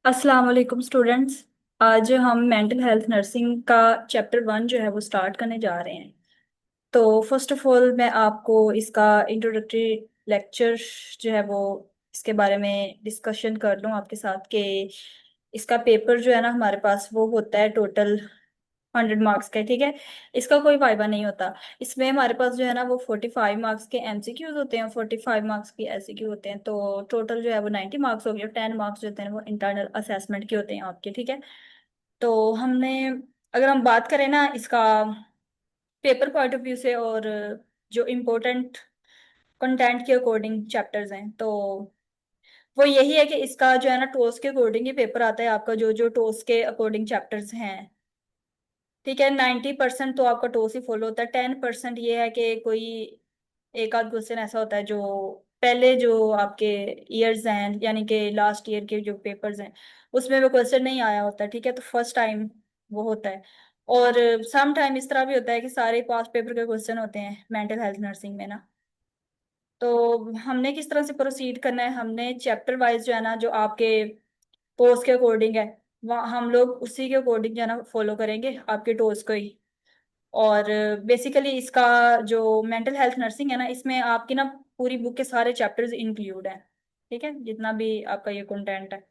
अस्सलाम वालेकुम स्टूडेंट्स। आज हम मेंटल हेल्थ नर्सिंग का चैप्टर 1 जो है वो स्टार्ट करने जा रहे हैं। तो फर्स्ट ऑफ ऑल मैं आपको इसका इंट्रोडक्टरी लेक्चर जो है वो इसके बारे में डिस्कशन कर लूँ आपके साथ कि इसका पेपर जो है ना हमारे पास वो होता है टोटल 100 मार्क्स का। ठीक है, इसका कोई वाइवा नहीं होता। इसमें हमारे पास जो है ना वो 45 मार्क्स के एमसीक्यूज होते हैं, 45 मार्क्स की एससीक्यू होते हैं। तो टोटल जो है वो 90 मार्क्स हो गए और 10 मार्क्स जो होते हैं वो इंटरनल असेसमेंट के होते हैं आपके। ठीक है, तो हमने अगर हम बात करें ना इसका पेपर पॉइंट ऑफ व्यू से और जो इम्पोर्टेंट कंटेंट के अकॉर्डिंग चैप्टर्स हैं, तो वो यही है कि इसका जो है ना टॉस के अकॉर्डिंग ही पेपर आता है आपका। जो जो टॉस के अकॉर्डिंग चैप्टर्स हैं, ठीक है, 90% तो आपका टॉस ही फॉलो होता है। 10% ये है कि कोई एक आध क्वेश्चन ऐसा होता है जो पहले जो आपके ईयर्स हैं यानी कि लास्ट ईयर के जो पेपर्स हैं उसमें वो क्वेश्चन नहीं आया होता। ठीक है, तो फर्स्ट टाइम वो होता है। और सम टाइम इस तरह भी होता है कि सारे पास पेपर के क्वेश्चन होते हैं मेंटल हेल्थ नर्सिंग में ना। तो हमने किस तरह से प्रोसीड करना है, हमने चैप्टर वाइज जो है ना जो आपके पोस्ट के अकॉर्डिंग है वहाँ हम लोग उसी के अकॉर्डिंग जो है ना फॉलो करेंगे आपके टोस्ट को ही। और बेसिकली इसका जो मेंटल हेल्थ नर्सिंग है ना इसमें आपकी ना पूरी बुक के सारे चैप्टर्स इंक्लूड हैं। ठीक है, जितना भी आपका ये कंटेंट है।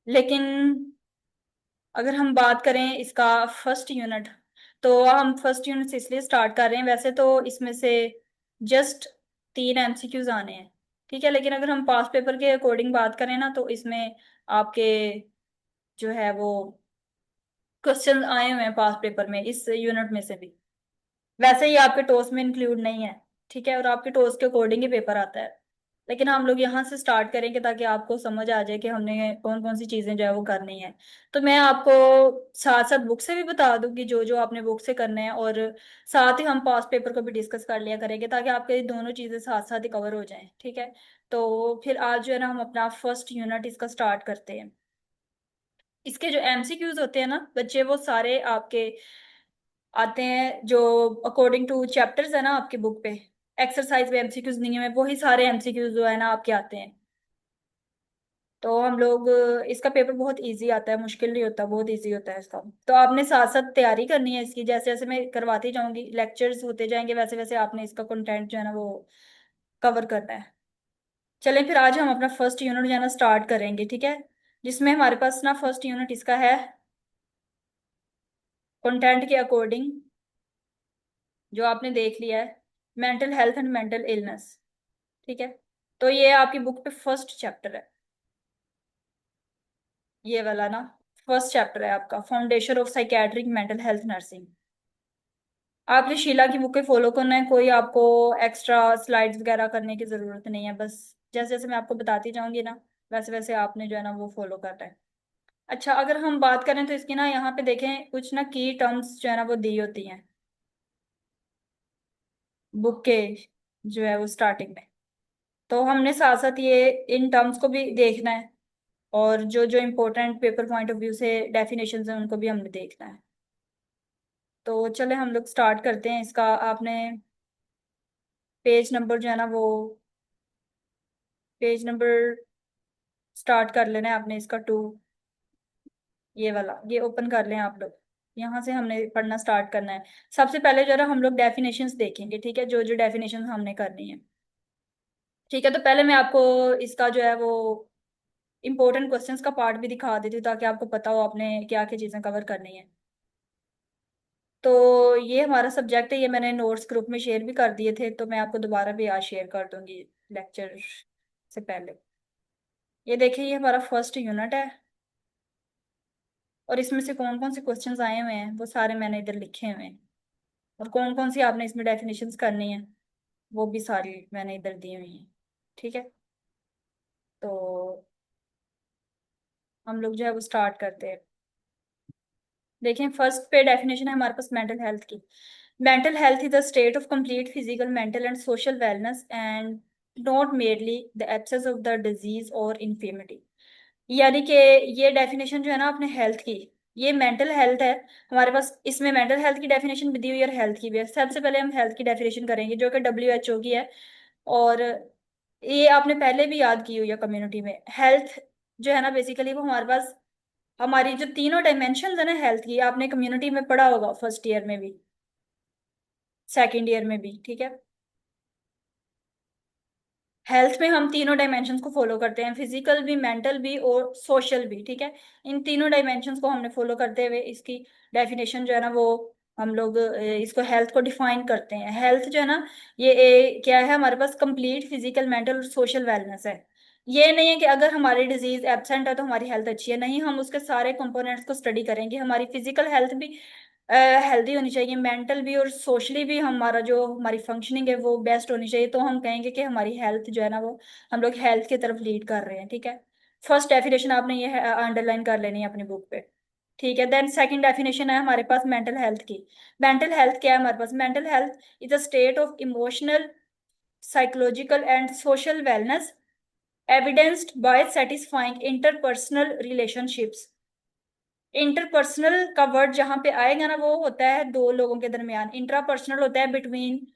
लेकिन अगर हम बात करें इसका फर्स्ट यूनिट, तो हम फर्स्ट यूनिट से इसलिए स्टार्ट कर रहे हैं। वैसे तो इसमें से जस्ट 3 एमसीक्यूज आने हैं। ठीक है, लेकिन अगर हम पास पेपर के अकॉर्डिंग बात करें ना तो इसमें आपके जो है वो क्वेश्चन आए हुए हैं पास पेपर में इस यूनिट में से भी। वैसे ही आपके टॉस में इंक्लूड नहीं है। ठीक है, और आपके टॉस के अकॉर्डिंग ही पेपर आता है। लेकिन हम लोग यहाँ से स्टार्ट करेंगे ताकि आपको समझ आ जाए कि हमने कौन कौन सी चीजें जो है वो करनी है। तो मैं आपको साथ साथ बुक से भी बता दूंगी जो जो आपने बुक से करने हैं, और साथ ही हम पास पेपर को भी डिस्कस कर लिया करेंगे ताकि आपके दोनों चीजें साथ साथ ही कवर हो जाएं। ठीक है, तो फिर आज जो है ना हम अपना फर्स्ट यूनिट इसका स्टार्ट करते हैं। इसके जो एमसीक्यूज होते हैं ना बच्चे वो सारे आपके आते हैं जो अकॉर्डिंग टू चैप्टर्स है ना आपकी बुक पे। एक्सरसाइज में एमसीक्यूज नहीं है, वही सारे एमसीक्यूज जो है ना आपके आते हैं। तो हम लोग इसका पेपर बहुत इजी आता है, मुश्किल नहीं होता, बहुत इजी होता है इसका। तो आपने साथ साथ तैयारी करनी है इसकी, जैसे जैसे मैं करवाती जाऊंगी लेक्चर्स होते जाएंगे वैसे वैसे आपने इसका कंटेंट जो है ना वो कवर करना है। चलें फिर आज हम अपना फर्स्ट यूनिट जो है ना स्टार्ट करेंगे। ठीक है, जिसमें हमारे पास ना फर्स्ट यूनिट इसका है कंटेंट के अकॉर्डिंग जो आपने देख लिया है, mental health and mental illness. ठीक है, तो ये आपकी बुक पे फर्स्ट चैप्टर है, ये वाला ना फर्स्ट चैप्टर है आपका foundation of psychiatric mental health nursing. आपने शीला की बुक के फॉलो करना है, कोई आपको एक्स्ट्रा स्लाइड्स वगैरह करने की जरूरत नहीं है। बस जैसे जैसे मैं आपको बताती जाऊंगी ना वैसे वैसे आपने जो है ना वो फॉलो करना है। अच्छा, अगर हम बात करें तो इसकी ना यहाँ पे देखें कुछ ना की टर्म्स जो है ना वो दी होती हैं बुक के जो है वो स्टार्टिंग में। तो हमने साथ साथ ये इन टर्म्स को भी देखना है, और जो जो important paper point of view से डेफिनेशंस हैं उनको भी हमने देखना है। तो चले हम लोग स्टार्ट करते हैं इसका। आपने पेज नंबर जो है ना वो पेज नंबर स्टार्ट कर लेना है आपने इसका 2, ये वाला ये ओपन कर लें आप लोग। यहाँ से हमने पढ़ना स्टार्ट करना है। सबसे पहले जो है ना हम लोग डेफिनेशंस देखेंगे। ठीक है, जो जो डेफिनेशंस हमने करनी है। ठीक है, तो पहले मैं आपको इसका जो है वो इंपॉर्टेंट क्वेश्चंस का पार्ट भी दिखा देती हूँ ताकि आपको पता हो आपने क्या क्या चीजें कवर करनी है। तो ये हमारा सब्जेक्ट है, ये मैंने नोट्स ग्रुप में शेयर भी कर दिए थे, तो मैं आपको दोबारा भी आज शेयर कर दूंगी लेक्चर से पहले। ये देखिए ये हमारा फर्स्ट यूनिट है, और इसमें से कौन कौन से क्वेश्चंस आए हुए हैं वो सारे मैंने इधर लिखे हुए हैं, और कौन कौन सी आपने इसमें डेफिनेशंस करनी है वो भी सारी मैंने इधर दी हुई हैं। ठीक है, तो हम लोग जो है वो स्टार्ट करते हैं। देखें फर्स्ट पे डेफिनेशन है हमारे पास मेंटल हेल्थ की। Mental health is the state of complete physical mental and social wellness and not merely the absence of the disease और इन्फेमिटी। यानी कि ये डेफिनेशन जो है ना अपने हेल्थ की, ये मेंटल हेल्थ है हमारे पास। इसमें मेंटल हेल्थ की डेफिनेशन भी दी हुई है और हेल्थ की भी है। सबसे पहले हम हेल्थ की डेफिनेशन करेंगे जो कि WHO की है, और ये आपने पहले भी याद की हुई है कम्युनिटी में। हेल्थ जो है ना बेसिकली वो हमारे पास हमारी जो तीनों डायमेंशन है ना हेल्थ की, आपने कम्युनिटी में पढ़ा होगा फर्स्ट ईयर में भी, सेकेंड ईयर में भी, ठीक है। हेल्थ में हम तीनों डायमेंशंस को फॉलो करते हैं, फिजिकल भी, मेंटल भी और सोशल भी, ठीक है। इन तीनों डायमेंशंस को हमने फॉलो करते हुए इसकी डेफिनेशन जो है ना वो हम लोग इसको हेल्थ को डिफाइन करते हैं। हेल्थ जो है ना ये क्या है, हमारे पास कंप्लीट फिजिकल, मेंटल और सोशल वेलनेस है। ये नहीं है कि अगर हमारी डिजीज एब्सेंट है तो हमारी हेल्थ अच्छी है, नहीं, हम उसके सारे कंपोनेंट्स को स्टडी करेंगे। हमारी फिजिकल हेल्थ भी हेल्दी होनी चाहिए, मेंटल भी और सोशली भी हमारा जो हमारी फंक्शनिंग है वो बेस्ट होनी चाहिए, तो हम कहेंगे कि हमारी हेल्थ जो है ना वो हम लोग हेल्थ की तरफ लीड कर रहे हैं, ठीक है। फर्स्ट डेफिनेशन आपने ये अंडरलाइन कर लेनी है अपनी बुक पे, ठीक है। देन सेकंड डेफिनेशन है हमारे पास मेंटल हेल्थ की। मेंटल हेल्थ क्या है हमारे पास? Mental health is a state of emotional, psychological and social wellness evidenced by satisfying interpersonal relationships. Interpersonal का वर्ड जहां पे आएगा ना वो होता है दो लोगों के दरमियान, इंट्रापर्सनल होता है बिटवीन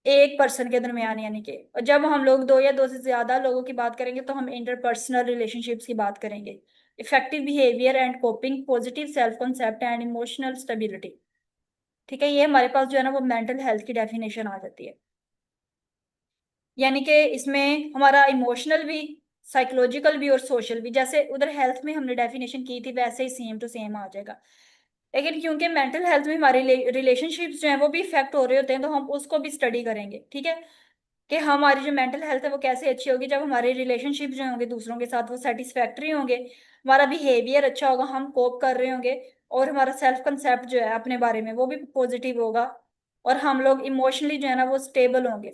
एक पर्सन के दरमियान, यानी कि और जब हम लोग दो या दो से ज्यादा लोगों की बात करेंगे तो हम इंटरपर्सनल रिलेशनशिप्स की बात करेंगे। Effective behaviour and coping, positive self concept and emotional stability, ठीक है। ये हमारे पास जो है ना वो मेंटल हेल्थ की डेफिनेशन आ जाती है। यानी कि इसमें हमारा इमोशनल भी, साइकोलॉजिकल भी और सोशल भी, जैसे उधर हेल्थ में हमने डेफिनेशन की थी वैसे ही सेम टू सेम आ जाएगा। लेकिन क्योंकि मेंटल हेल्थ में हमारे रिलेशनशिप्स जो हैं वो भी इफेक्ट हो रहे होते हैं तो हम उसको भी स्टडी करेंगे, ठीक है। कि हमारी जो मेंटल हेल्थ है वो कैसे अच्छी होगी, जब हमारे रिलेशनशिप जो होंगे दूसरों के साथ वो सेटिस्फैक्ट्री होंगे, हमारा बिहेवियर अच्छा होगा, हम कोप कर रहे होंगे, और हमारा सेल्फ कंसेप्ट जो है अपने बारे में वो भी पॉजिटिव होगा, और हम लोग इमोशनली जो है ना वो स्टेबल होंगे।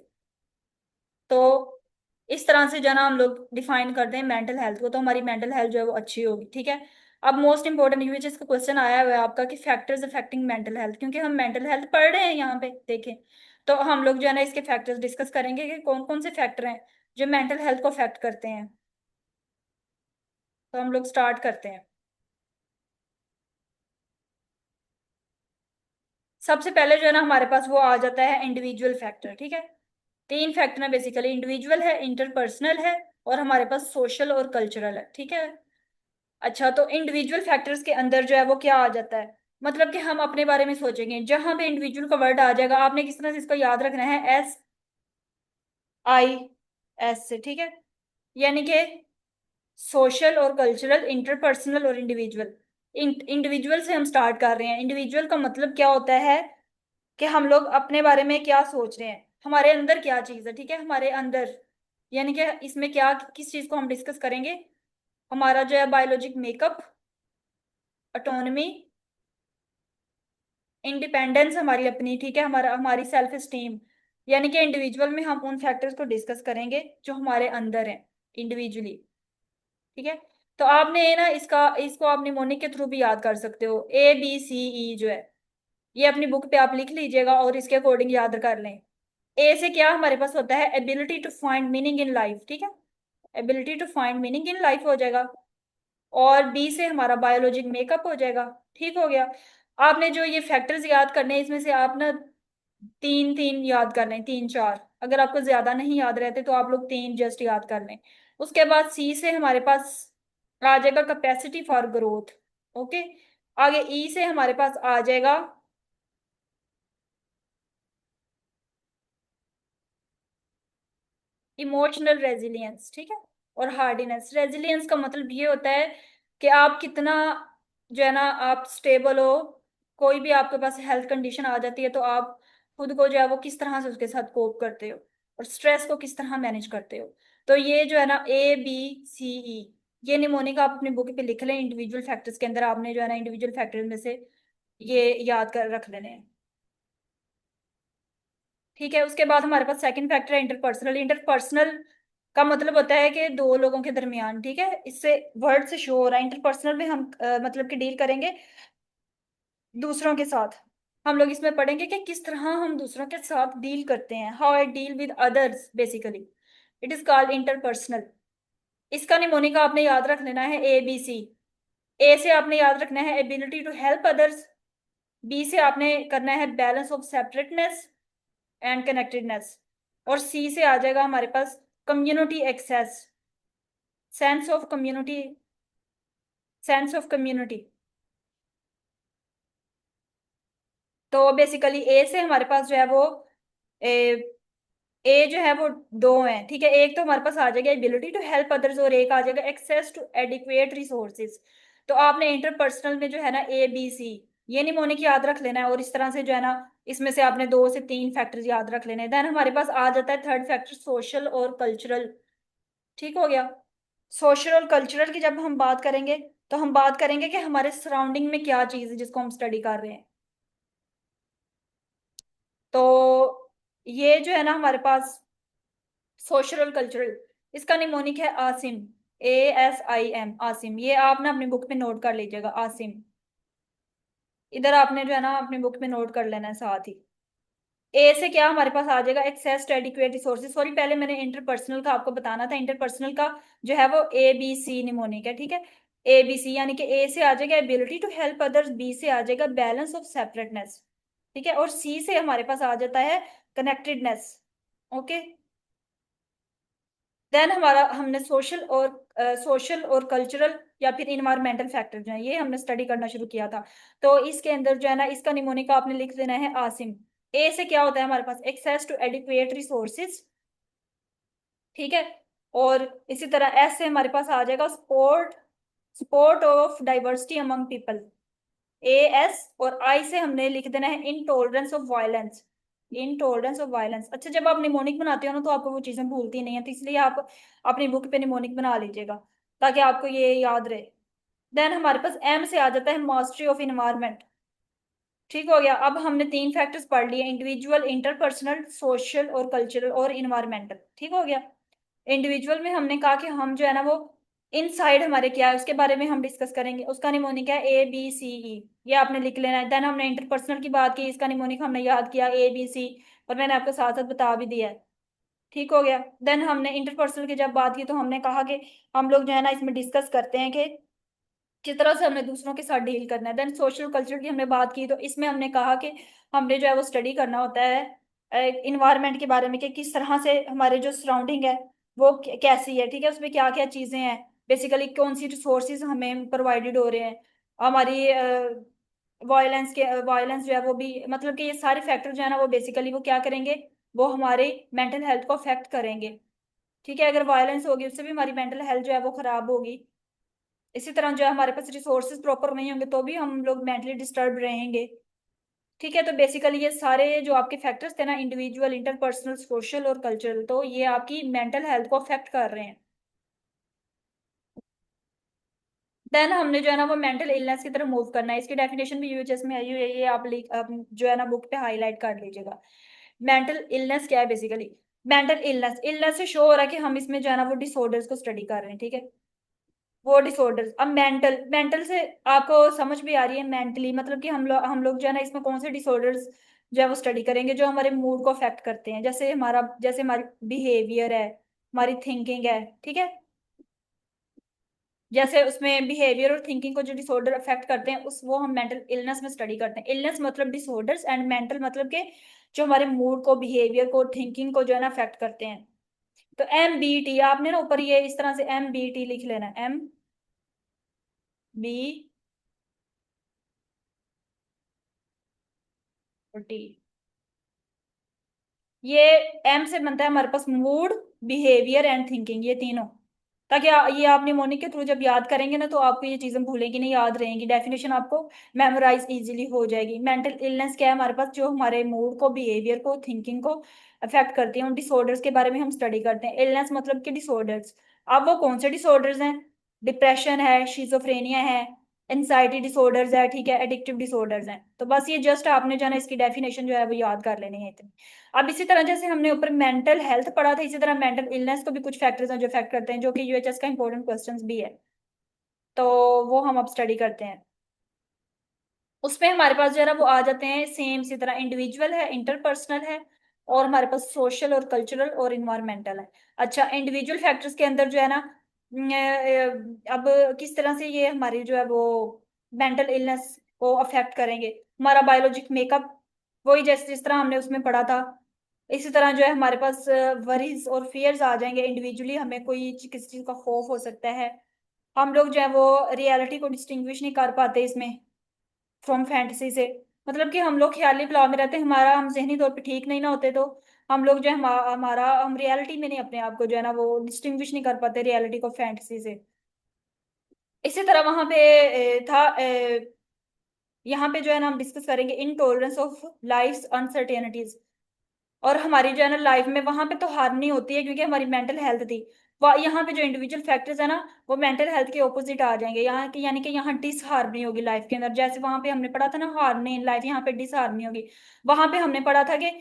तो इस तरह से जो है ना हम लोग डिफाइन करते हैं मेंटल हेल्थ को, तो हमारी मेंटल हेल्थ जो है वो अच्छी होगी, ठीक है। अब मोस्ट इंपॉर्टेंट यूएच का क्वेश्चन आया हुआ है आपका कि फैक्टर्स अफेक्टिंग मेंटल हेल्थ, क्योंकि हम मेंटल हेल्थ पढ़ रहे हैं यहाँ पे देखें, तो हम लोग जो है ना इसके फैक्टर्स डिस्कस करेंगे कि कौन कौन से फैक्टर हैं जो मेंटल हेल्थ को अफेक्ट करते हैं। तो हम लोग स्टार्ट करते हैं। सबसे पहले जो है ना हमारे पास वो आ जाता है इंडिविजुअल फैक्टर, ठीक है। तीन फैक्टर है बेसिकली, इंडिविजुअल है, इंटरपर्सनल है और हमारे पास सोशल और कल्चरल है, ठीक है। अच्छा, तो इंडिविजुअल फैक्टर्स के अंदर जो है वो क्या आ जाता है, मतलब कि हम अपने बारे में सोचेंगे, जहां पे इंडिविजुअल का वर्ड आ जाएगा आपने किस तरह से इसको याद रखना है, एस आई एस से, ठीक है। यानी कि सोशल और कल्चरल, इंटरपर्सनल और इंडिविजुअल। इंडिविजुअल से हम स्टार्ट कर रहे हैं। इंडिविजुअल का मतलब क्या होता है कि हम लोग अपने बारे में क्या सोच रहे हैं, हमारे अंदर क्या चीज है, ठीक है, हमारे अंदर। यानी कि इसमें क्या किस चीज को हम डिस्कस करेंगे, हमारा जो है बायोलॉजिक मेकअप, ऑटोनॉमी, इंडिपेंडेंस हमारी अपनी, ठीक है, हमारा हमारी सेल्फ स्टीम। यानी कि इंडिविजुअल में हम उन फैक्टर्स को डिस्कस करेंगे जो हमारे अंदर हैं इंडिविजुअली, ठीक है। तो आपने ना इसका इसको आप निमोनिक के थ्रू भी याद कर सकते हो, ABCE जो है ये अपनी बुक पे आप लिख लीजिएगा और इसके अकॉर्डिंग याद कर लें। ए से क्या हमारे पास होता है, ability to find meaning in life, ठीक है, ability to find meaning in life हो जाएगा। और बी से हमारा बायोलॉजिक मेकअप हो जाएगा, ठीक हो गया। आपने जो ये फैक्टर्स याद करने हैं इसमें से आप ना तीन तीन याद कर लें, तीन चार, अगर आपको ज्यादा नहीं याद रहते तो आप लोग तीन जस्ट याद कर लें। उसके बाद सी से हमारे पास आ जाएगा कैपेसिटी फॉर ग्रोथ, ओके। आगे ई से हमारे पास आ जाएगा इमोशनल रेजिलियंस, ठीक है। और हार्डीनेस, रेजिलियंस का मतलब ये होता है कि आप कितना जो है ना आप स्टेबल हो, कोई भी आपके पास हेल्थ कंडीशन आ जाती है तो आप खुद को जो है वो किस तरह से उसके साथ कोप करते हो और स्ट्रेस को किस तरह मैनेज करते हो। तो ये जो है ना ABCE, ये निमोनिक आप अपनी बुक पे लिख लें, इंडिविजुअल फैक्टर्स के अंदर आपने जो है ना इंडिविजुअल फैक्टर्स में से ये याद कर रख लेने हैं, ठीक है। उसके बाद हमारे पास सेकंड फैक्टर है इंटरपर्सनल। इंटरपर्सनल का मतलब होता है कि दो लोगों के दरमियान, ठीक है, इससे वर्ड से शो हो रहा है। इंटरपर्सनल में हम मतलब कि डील करेंगे दूसरों के साथ। हम लोग इसमें पढ़ेंगे कि किस तरह हम दूसरों के साथ डील करते हैं, how I deal with others basically, it is called interpersonal. इसका निमोनिका आपने याद रख लेना है ABC। ए से आपने याद रखना है ability to help others, B से आपने करना है balance of separateness and connectedness, और सी से आ जाएगा हमारे पास community access. Sense of community, sense of community. तो बेसिकली ए से हमारे पास जो है वो ए जो है वो दो है, ठीक है। एक तो हमारे पास आ जाएगा एबिलिटी टू हेल्प अदर्स, और एक आ जाएगा एक्सेस टू एडिक्वेट रिसोर्सेज। तो आपने इंटरपर्सनल में जो है ना ABC, ये निमोनिक याद रख लेना है, और इस तरह से जो है ना इसमें से आपने 2 से 3 फैक्टर्स याद रख लेने हैं। देन हमारे पास आ जाता है थर्ड फैक्टर सोशल और कल्चरल। ठीक हो गया। सोशल और कल्चरल की जब हम बात करेंगे, तो हम बात करेंगे कि हमारे सराउंडिंग में क्या चीज है जिसको हम स्टडी कर रहे हैं। तो ये जो है ना हमारे पास सोशल और कल्चरल, इसका निमोनिक है आसिम। ASIM, आसिम। ये आप ना अपनी बुक में नोट कर लीजिएगा, आसिम। इधर आपने जो है ना अपनी बुक में नोट कर लेना है साथ ही। ए से क्या हमारे पास आ जाएगा, access to adequate resources. Sorry, पहले मैंने इंटरपर्सनल का आपको बताना था। इंटरपर्सनल का जो है वो ABC निमोनिक है, ठीक है। ABC यानी कि ए से आ जाएगा ability to help others, B से आ जाएगा बैलेंस ऑफ सेपरेटनेस, ठीक है, और सी से हमारे पास आ जाता है कनेक्टेडनेस। ओके। देन हमारा हमने सोशल और कल्चरल या फिर इन्वायरमेंटल फैक्टर जो है ये हमने स्टडी करना शुरू किया था। तो इसके अंदर जो है ना इसका निमोनिका आपने लिख देना है आसिम। ए से क्या होता है हमारे पास, एक्सेस टू एडिक्वेट रिसोर्सेज, ठीक है। और इसी तरह एस से हमारे पास आ जाएगा support, support of diversity among people, AS। और आई से हमने लिख देना है intolerance of violence, intolerance of violence. अच्छा, जब आप निमोनिक बनाते हो ना तो आपको वो चीजें भूलती नहीं है, तो इसलिए आप अपनी बुक पे निमोनिक बना लीजिएगा ताकि आपको ये याद रहे। देन हमारे पास एम से आ जाता है मास्टरी ऑफ इन्वायरमेंट। ठीक हो गया। अब हमने 3 फैक्टर्स पढ़ लिए, इंडिविजुअल, इंटरपर्सनल, सोशल और कल्चरल और इन्वायरमेंटल। ठीक हो गया। इंडिविजुअल में हमने कहा कि हम जो है ना वो इनसाइड हमारे क्या है उसके बारे में हम डिस्कस करेंगे। उसका निमोनिक है ABCE, ये आपने लिख लेना है। देन हमने इंटरपर्सनल की बात की, इसका निमोनिक हमने याद किया ABC, और मैंने आपको साथ साथ बता भी दिया है। ठीक हो गया। देन हमने इंटरपर्सनल की जब बात की तो हमने कहा कि हम लोग जो है ना इसमें डिस्कस करते हैं कि किस तरह से हमने दूसरों के साथ डील करना है। देन सोशल कल्चर की हमने बात की, तो इसमें हमने कहा कि हमने जो है वो स्टडी करना होता है इन्वायरमेंट के बारे में कि किस तरह से हमारे जो सराउंडिंग है वो कैसी है, ठीक है, उसमें क्या क्या चीजें हैं, बेसिकली कौन सी रिसोर्सेज हमें प्रोवाइडेड हो रहे हैं, हमारी वायलेंस जो है वो भी, मतलब कि ये सारे फैक्टर जो है ना वो बेसिकली वो क्या करेंगे, वो हमारे मेंटल हेल्थ को अफेक्ट करेंगे। ठीक है, अगर वायलेंस होगी उससे भी हमारी मेंटल हेल्थ जो है वो खराब होगी। इसी तरह जो है हमारे पास रिसोर्सेज प्रॉपर नहीं होंगे तो भी हम लोग मेंटली डिस्टर्ब रहेंगे। ठीक है, तो बेसिकली ये सारे जो आपके फैक्टर्स थे ना, इंडिविजुअल, इंटरपर्सनल, सोशल और कल्चरल, तो ये आपकी मेंटल हेल्थ को अफेक्ट कर रहे हैं। देन हमने जो है ना वो मेंटल इलनेस की तरफ मूव करना है। इसकी डेफिनेशन भी UHS में आई हुई है, ये आप जो है ना बुक पे हाईलाइट कर लीजिएगा। मेंटल इलनेस क्या है बेसिकली, मेंटल इलनेस, इलनेस से शो हो रहा है कि हम इसमें जो है ना वो डिसऑर्डर्स को स्टडी कर रहे हैं, ठीक है। वो डिसऑर्डर्स, अब मेंटल, मेंटल से आपको समझ भी आ रही है मेंटली, मतलब कि हम लोग जो है ना इसमें कौन से डिसऑर्डर्स जो है वो स्टडी करेंगे जो हमारे मूड को अफेक्ट करते हैं, जैसे हमारी बिहेवियर है, हमारी थिंकिंग है, ठीक है। जैसे उसमें बिहेवियर और थिंकिंग को जो डिसऑर्डर अफेक्ट करते हैं उस वो हम मेंटल इलनेस में स्टडी करते हैं। इलनेस मतलब डिसऑर्डर्स, एंड मेंटल मतलब के जो हमारे मूड को, बिहेवियर को, थिंकिंग को जो है ना अफेक्ट करते हैं। तो MBT आपने ना ऊपर ये इस तरह से MBT लिख लेना है, MBT। ये M से बनता है हमारे पास मूड, बिहेवियर एंड थिंकिंग, ये तीनों। ताकि ये आप निमोनिक के थ्रू जब याद करेंगे ना तो आपको ये चीजें भूलेंगी नहीं, याद रहेंगी, डेफिनेशन आपको मेमोराइज इजीली हो जाएगी। मेंटल इलनेस क्या है हमारे पास, जो हमारे मूड को, बिहेवियर को, थिंकिंग को अफेक्ट करती है। उन डिसऑर्डर्स के बारे में हम स्टडी करते हैं। इलनेस मतलब कि डिसऑर्डर्स। अब वो कौन से डिसऑर्डर्स हैं, डिप्रेशन है, शिजोफ्रेनिया है, एंजाइटी डिसऑर्डर्स है, ठीक है, एडिक्टिव डिसऑर्डर्स हैं। तो बस ये जस्ट आपने जो है ना इसकी डेफिनेशन जो है वो याद कर लेनी है इतनी। अब इसी तरह जैसे हमने ऊपर मेंटल हेल्थ पढ़ा था, इसी तरह मेंटल इलनेस को भी कुछ फैक्टर्स हैं जो अफेक्ट करते हैं, जो कि UHS का इंपॉर्टेंट क्वेश्चंस भी है। तो वो हम अब स्टडी करते हैं। उसमें हमारे पास जो है ना वो आ जाते हैं सेम इसी तरह, इंडिविजुअल है, इंटरपर्सनल है, और हमारे पास सोशल और कल्चरल और इन्वायरमेंटल है। अच्छा, इंडिविजुअल फैक्टर्स के अंदर जो है ना अब किस तरह से ये हमारी जो है वो मेंटल इलनेस को अफेक्ट करेंगे, हमारा बायोलॉजिक मेकअप, वही जैसे जिस तरह हमने उसमें पढ़ा था इसी तरह जो है हमारे पास वरीज और फियर्स आ जाएंगे। इंडिविजुअली हमें कोई किसी चीज का खौफ हो सकता है। हम लोग जो है वो रियलिटी को डिस्टिंग्विश नहीं कर पाते इसमें फ्रॉम फैंटेसी से। मतलब कि हम लोग ख्याली पुलाव में रहते हैं, हमारा हम जहनी तौर पे ठीक नहीं ना होते, तो हम लोग जो है हमारा हम रियलिटी में नहीं अपने आप को जो है ना वो डिस्टिंग्विश नहीं कर पाते रियलिटी को फैंटेसी से। इसी तरह वहां पे था यहाँ पे जो है ना हम डिस्कस करेंगे इनटॉलरेंस ऑफ लाइफ अनसर्टेनिटीज। और हमारी जो है ना लाइफ में वहां पे तो हार्मनी होती है क्योंकि हमारी मेंटल हेल्थ थी। यहाँ पे जो इंडिविजुअल फैक्टर्स है ना वो मेंटल हेल्थ के ऑपोजिट आ जाएंगे यहाँ की, यानी कि यहाँ डिसहार्मनी होगी लाइफ के अंदर। जैसे वहां पे हमने पढ़ा था ना हार्मनी इन लाइफ, यहाँ पे डिसहार्मनी होगी। वहां पे हमने पढ़ा था कि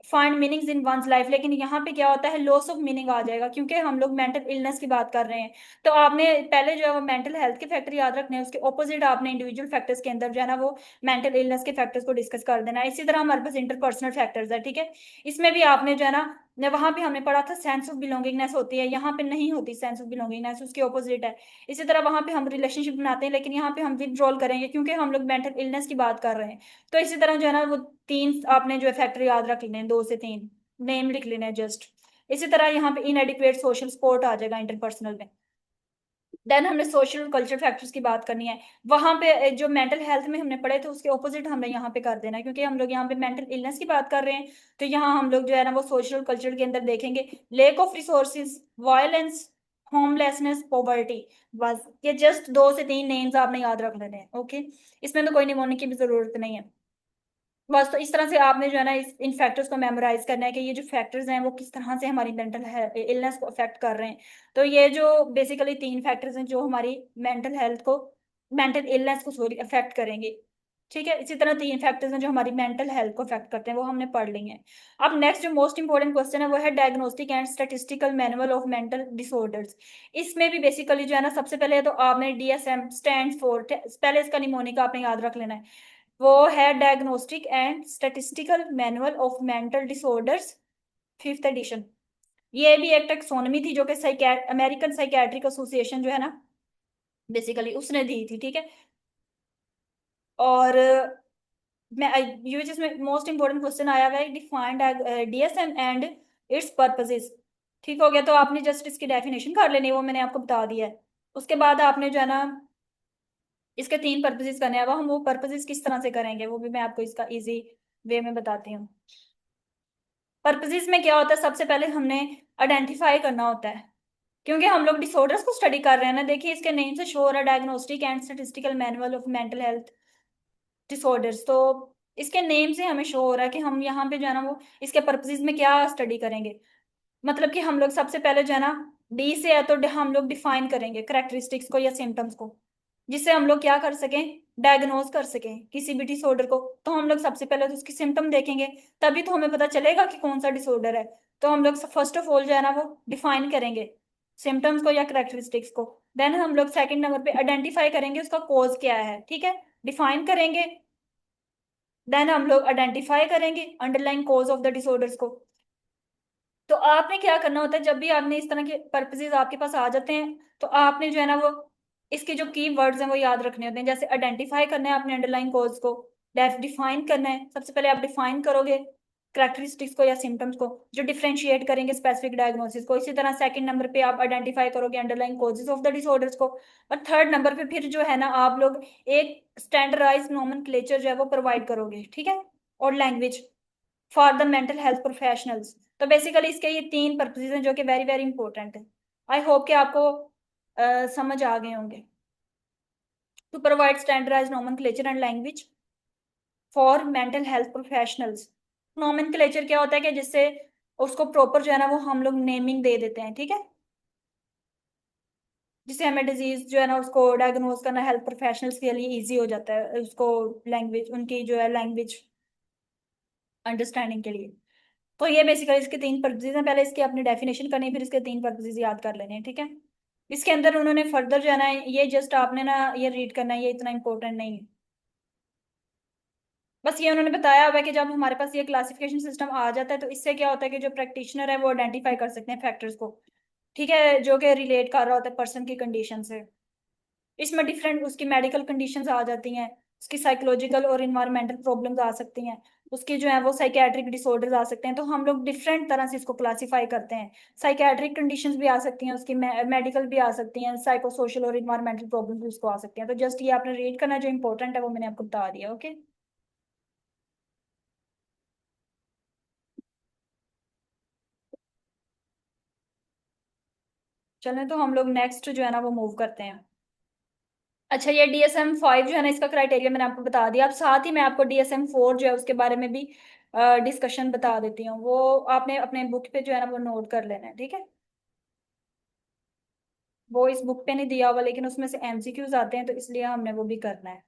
फाइंड मीनिंग्स इन वंस लाइफ, लेकिन यहाँ पे क्या होता है लॉस ऑफ मीनिंग आ जाएगा क्योंकि हम लोग मेंटल इलनेस की बात कर रहे हैं। तो आपने पहले जो है वो मेंटल हेल्थ के फैक्टर याद रखने हैं, उसके ऑपोजिट आपने इंडिविजुअल फैक्टर्स के अंदर जो है ना वो मेंटल इलनेस के फैक्टर्स को डिस्कस कर देना है। इसी तरह हमारे पास इंटरपर्सनल फैक्टर्स है, ठीक है। इसमें भी आपने जो है ना वहां पे हमने पढ़ा था सेंस ऑफ बिलोंगिंगनेस होती है, यहाँ पे नहीं होती सेंस ऑफ बिलोंगिंगनेस, उसके ऑपोजिट है। इसी तरह वहां पे हम रिलेशनशिप बनाते हैं लेकिन यहाँ पे हम विथड्रॉल करेंगे क्योंकि हम लोग मेंटल इलनेस की बात कर रहे हैं। तो इसी तरह जो है ना वो तीन आपने जो है फैक्टर याद रख लेने हैं, 2 से 3 नेम लिख लेने हैं जस्ट। इसी तरह यहाँ पे इनएडिक्वेट सोशल सपोर्ट आ जाएगा इंटरपर्सनल में। देन हमने सोशल कल्चर फैक्टर्स की बात करनी है। वहां पे जो मेंटल हेल्थ में हमने पढ़े थे उसके ऑपोजिट हमने यहाँ पे कर देना है क्योंकि हम लोग यहाँ पे मेंटल इलनेस की बात कर रहे हैं। तो यहाँ हम लोग जो है ना वो सोशल कल्चर के अंदर देखेंगे lake of resources, violence, homelessness, poverty. बस ये जस्ट 2 से 3 नेम्स आपने याद रख लेने हैं, ओके। इसमें तो कोई निमोनिक की भी जरूरत नहीं है। बस तो इस तरह से आपने जो है ना इस इन फैक्टर्स को मेमोराइज करना है कि ये जो फैक्टर्स हैं वो किस तरह से हमारी मेंटल इलनेस को अफेक्ट कर रहे हैं। तो ये जो बेसिकली 3 फैक्टर्स हैं जो हमारी मेंटल हेल्थ को, मेंटल इलनेस को सॉरी अफेक्ट करेंगे। ठीक है, इसी तरह 3 फैक्टर्स हैं जो हमारी मेंटल हेल्थ को अफेक्ट करते हैं, वो हमने पढ़ लिए हैं। अब नेक्स्ट जो मोस्ट इंपॉर्टेंट क्वेश्चन है वो है diagnostic and statistical manual of mental disorders. इसमें भी बेसिकली जो है ना सबसे पहले तो आपने डीएसएम स्टैंड फॉर, पहले इसका निमोनिक आपने याद रख लेना है। वो है diagnostic and statistical manual of mental disorders, 5th edition. ये भी एक टेक्सोनमी थी जो कि अमेरिकन साइकेट्रिक एसोसिएशन जो है ना बेसिकली उसने दी थी, ठीक है। और मैं ये जिसमें मोस्ट इंपॉर्टेंट क्वेश्चन आया हुआ है defined DSM and it's purposes. ठीक हो गया, तो आपने जस्ट इसकी डेफिनेशन कर लेनी है, वो मैंने आपको बता दिया है। उसके बाद आपने जो है ना इसके 3 पर्पसेस करने हैं। अब हम वो पर्पसेस किस तरह से करेंगे वो भी मैं आपको इसका इजी वे में बताती हूँ। पर्पसेस में क्या होता है, सबसे पहले हमने आइडेंटिफाई करना होता है क्योंकि हम लोग डिसऑर्डर्स को स्टडी कर रहे हैं ना। देखिए इसके नेम से शो हो रहा है diagnostic and statistical manual of mental health disorders. तो इसके नेम से हमें शो हो रहा है कि हम यहाँ पे जो है ना वो इसके पर्पसेस में क्या स्टडी करेंगे। मतलब कि हम लोग सबसे पहले जो है ना डी से है तो हम लोग डिफाइन करेंगे करेक्टरिस्टिक्स को या सिम्टम्स को, जिससे हम लोग क्या कर सकें, डायग्नोज कर सकें किसी भी डिसऑर्डर को। तो हम लोग सबसे पहले तो उसकी सिम्टम देखेंगे, तभी तो हमें पता चलेगा कि कौन सा डिसऑर्डर है। तो हम लोग फर्स्ट ऑफ ऑल जो है ना वो डिफाइन करेंगे सिम्टम्स को या करेक्टरिस्टिक्स को। देन हम लोग सेकंड नंबर पे आइडेंटिफाई करेंगे उसका कॉज क्या है, ठीक है। डिफाइन करेंगे, देन हम लोग आइडेंटिफाई करेंगे underline cause of the disorders को। तो आपने क्या करना होता है जब भी आपने इस तरह के पर्पसेस आपके पास आ जाते हैं तो आपने जो है ना वो इसके जो की वर्ड्स हैं वो याद रखने होते हैं। जैसे आइडेंटिफाई करना है आपने अंडरलाइन कॉज को, डिफाइन करना है, सबसे पहले आप डिफाइन करोगे करेक्टरिस्टिक्स को या सिम्टम्स को जो डिफरेंशिएट करेंगे स्पेसिफिक डायग्नोसिस को। इसी तरह सेकंड नंबर पे आप आइडेंटिफाई करोगे underline causes of the disorders को। और थर्ड नंबर पे फिर जो है ना आप लोग एक स्टैंडर्डाइज नोमेनक्लेचर जो है वो प्रोवाइड करोगे, ठीक है, और language for the mental health professionals. तो बेसिकली इसके ये 3 पर्पसेज हैं जो कि वेरी वेरी इंपॉर्टेंट है। आई होप कि आपको समझ आ गए होंगे। To provide standardize nomenclature and language for mental health professionals. Nomenclature क्या होता है कि जिससे उसको प्रॉपर जो है ना वो हम लोग नेमिंग दे देते हैं, ठीक है, जिससे हमें डिजीज जो है ना उसको डायग्नोज करना हेल्थ प्रोफेशनल्स के लिए इजी हो जाता है, उसको लैंग्वेज उनकी जो है लैंग्वेज अंडरस्टैंडिंग के लिए। तो ये बेसिकली इसके 3 पर्पजेज हैं। पहले इसकी अपनी डेफिनेशन करनी है फिर इसके 3 पर्पजेज याद कर लेने हैं, ठीक है। इसके अंदर उन्होंने फर्दर जाना है, ये जस्ट आपने ना ये रीड करना है, ये इतना इंपॉर्टेंट नहीं है। बस ये उन्होंने बताया हुआ है कि जब हमारे पास ये क्लासिफिकेशन सिस्टम आ जाता है तो इससे क्या होता है कि जो प्रैक्टिशनर है वो आइडेंटिफाई कर सकते हैं फैक्टर्स को, ठीक है, जो कि रिलेट कर रहा होता है पर्सन की कंडीशन से। इसमें डिफरेंट उसकी मेडिकल कंडीशंस आ जाती हैं, उसकी साइकोलॉजिकल और इन्वायरमेंटल प्रॉब्लम्स आ सकती हैं, उसकी जो है वो साइकेट्रिक डिसऑर्डर्स आ सकते हैं। तो हम लोग डिफरेंट तरह से इसको क्लासिफाई करते हैं। साइकेट्रिक कंडीशंस भी आ सकती हैं उसकी, मेडिकल भी आ सकती हैं, साइको सोशल और इन्वायरमेंटल प्रॉब्लम्स भी उसको आ सकती हैं। तो जस्ट ये आपने रीड करना, जो इंपॉर्टेंट है वो मैंने आपको बता दिया। ओके, चलें तो हम लोग नेक्स्ट जो है ना वो मूव करते हैं। अच्छा, ये DSM-5 जो है ना, इसका क्राइटेरिया मैंने आपको बता दिया। अब साथ ही मैं आपको DSM-4 जो है उसके बारे में भी डिस्कशन बता देती हूँ। वो आपने अपने बुक पे जो है ना वो नोट कर लेना है, ठीक है। वो इस बुक पे नहीं दिया हुआ, लेकिन उसमें से MCQs आते हैं, तो इसलिए हमने वो भी करना है।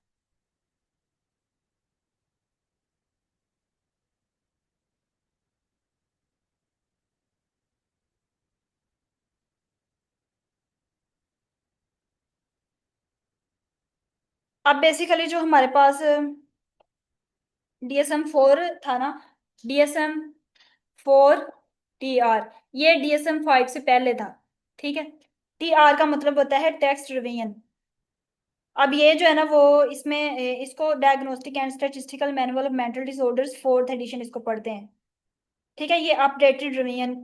अब बेसिकली जो हमारे पास DSM-4 था ना, DSM-4 TR, ये DSM-5 से पहले था, ठीक है। TR का मतलब होता है टेक्स्ट रिवीजन। अब ये जो है ना वो इसमें इसको diagnostic and statistical manual of mental disorders 4th edition इसको पढ़ते हैं, ठीक है। ये अपडेटेड रिवीजन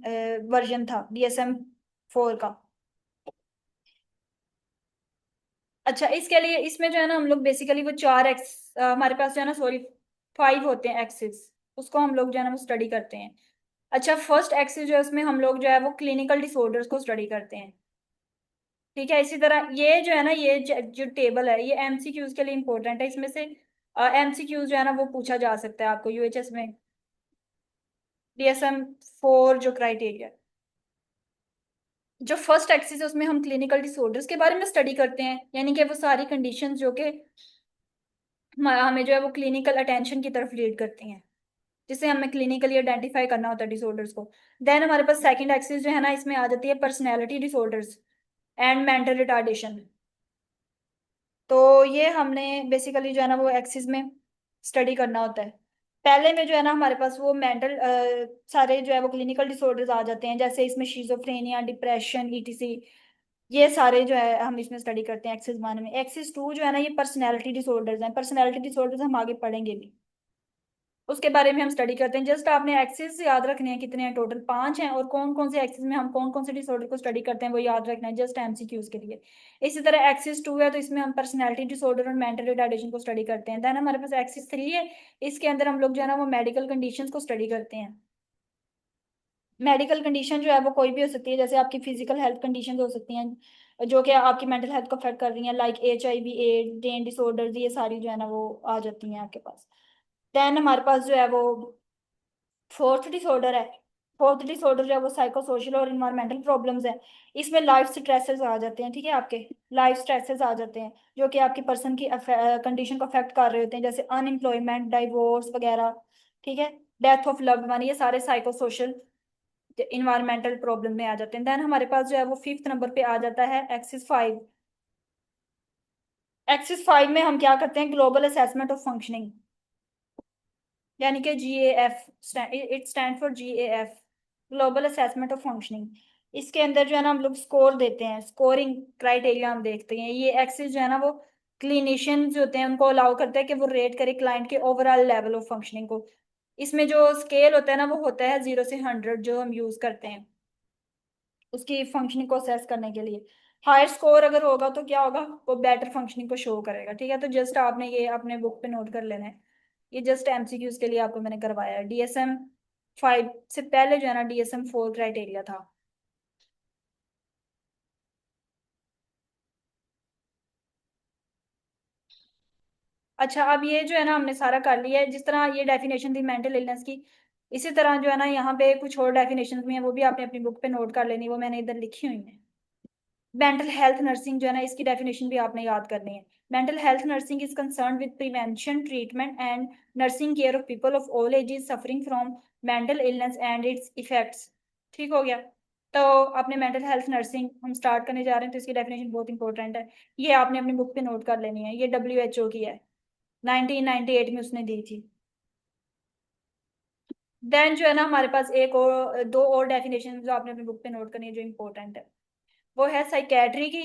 वर्जन था DSM-4 का। अच्छा, इसके लिए इसमें जो है ना हम लोग बेसिकली वो चार एक्स हमारे पास जो है ना, सॉरी, 5 होते हैं एक्सिस, उसको हम लोग जो है ना वो स्टडी करते हैं। अच्छा, फर्स्ट एक्सिस जो है उसमें हम लोग जो है वो क्लिनिकल डिसऑर्डर्स को स्टडी करते हैं, ठीक है। इसी तरह ये जो है ना, ये जो टेबल है ये MCQs के लिए इंपॉर्टेंट है। इसमें से MCQs जो है ना वो पूछा जा सकता है आपको UHS में। DSM-4 जो क्राइटेरिया, जो फर्स्ट एक्सिस है उसमें हम क्लिनिकल डिसऑर्डर्स के बारे में स्टडी करते हैं, यानी कि वो सारी कंडीशंस जो कि हमें जो है वो क्लिनिकल अटेंशन की तरफ लीड करती हैं, जिसे हमें क्लिनिकली आइडेंटिफाई करना होता है डिसऑर्डर्स को। देन हमारे पास सेकंड एक्सिस जो है ना, इसमें आ जाती है personality disorders and mental retardation. तो ये हमने बेसिकली जो है ना वो एक्सिस में स्टडी करना होता है। पहले में जो है ना हमारे पास वो मेंटल सारे जो है वो क्लिनिकल डिसऑर्डर्स आ जाते हैं, जैसे इसमें शिजोफ्रेनिया, डिप्रेशन, ETC, ये सारे जो है हम इसमें स्टडी करते हैं एक्सिस 1 में। एक्सिस 2 जो है ना, ये पर्सनैलिटी डिसऑर्डर्स हैं। पर्सनैलिटी डिसऑर्डर्स हम आगे पढ़ेंगे भी, उसके बारे में हम स्टडी करते हैं। जस्ट आपने एक्सिस याद रखने हैं, कितने हैं टोटल, 5 हैं, और कौन कौन से एक्सिस में हम कौन कौन से डिसऑर्डर को स्टडी करते हैं वो याद रखना है, जस्ट MCQs के लिए। इसी तरह एक्सिस 2 है, तो इसमें हम पर्सनैलिटी डिसऑर्डर और मेंटल रिटार्डेशन को स्टडी करते हैं। देन हमारे पास एक्सिस 3 है, इसके अंदर हम लोग जो है ना वो मेडिकल कंडीशंस को स्टडी करते हैं। मेडिकल कंडीशन जो है वो कोई भी हो सकती है, जैसे आपकी फिजिकल हेल्थ कंडीशन हो सकती हैं जो कि आपकी मेंटल हेल्थ को अफेक्ट कर रही हैं, like HIV, AIDS, brain disorders, ये सारी जो है ना वो आ जाती हैं आपके पास। देन हमारे पास जो है वो फोर्थ डिसऑर्डर है। फोर्थ डिसऑर्डर जो है वो साइको सोशल और इन्वायरमेंटल प्रॉब्लम्स है। इसमें लाइफ स्ट्रेसेस आ जाते हैं, ठीक है। आपके लाइफ स्ट्रेसेस आ जाते हैं जो कि आपकी पर्सन की कंडीशन को अफेक्ट कर रहे होते हैं, जैसे अनएम्प्लॉयमेंट, डाइवोर्स वगैरह, ठीक है। डेथ ऑफ लव्ड वन, ये सारे साइको सोशल इन्वायरमेंटल प्रॉब्लम में आ जाते हैं। देन हमारे पास जो है वो 5th नंबर पे आ जाता है एक्सिस 5। एक्सिस 5 में हम क्या करते हैं, ग्लोबल असेसमेंट ऑफ फंक्शनिंग, यानी कि GAF, it stand for GAF, global assessment of functioning. इसके अंदर जो है ना हम लोग स्कोर देते हैं, स्कोरिंग क्राइटेरिया हम देखते हैं। ये एक्सिस जो है ना वो क्लिनिशियंस जो होते हैं उनको अलाउ करता है कि वो रेट करे क्लाइंट के ओवरऑल लेवल ऑफ फंक्शनिंग को। इसमें जो स्केल होता है ना वो होता है 0 से 100, जो हम यूज करते हैं उसकी फंक्शनिंग को असेस करने के लिए। हायर स्कोर अगर होगा तो क्या होगा, वो बेटर फंक्शनिंग को शो करेगा, ठीक है। तो जस्ट आपने ये अपने बुक पे नोट कर लेना है। ये जस्ट MCQs के लिए आपको मैंने करवाया है। DSM-5 से पहले जो है ना DSM-4 क्राइटेरिया था। अच्छा, अब ये जो है ना हमने सारा कर लिया है। जिस तरह ये डेफिनेशन थी मेंटल इलनेस की, इसी तरह जो है ना यहाँ पे कुछ और डेफिनेशन भी हैं, वो भी आपने अपनी बुक पे नोट कर लेनी, वो मैंने इधर लिखी हुई है। मेंटल हेल्थ नर्सिंग जो है ना, इसकी डेफिनेशन भी आपने याद करनी है। Mental health nursing is concern with prevention, treatment and nursing care of people of all ages suffering from mental illness and it's effects. ठीक हो गया। तो आपने मेंटल हेल्थ नर्सिंग हम स्टार्ट करने जा रहे हैं, तो इसकी डेफिनेशन बहुत इंपॉर्टेंट है। ये आपने अपनी बुक पे नोट कर लेनी है। ये WHO की है, 1998 में उसने दी थी। देन जो है ना हमारे पास एक और दो और डेफिनेशन जो आपने अपनी बुक पे नोट करनी है, जो इंपॉर्टेंट है, वो है साइकेट्री की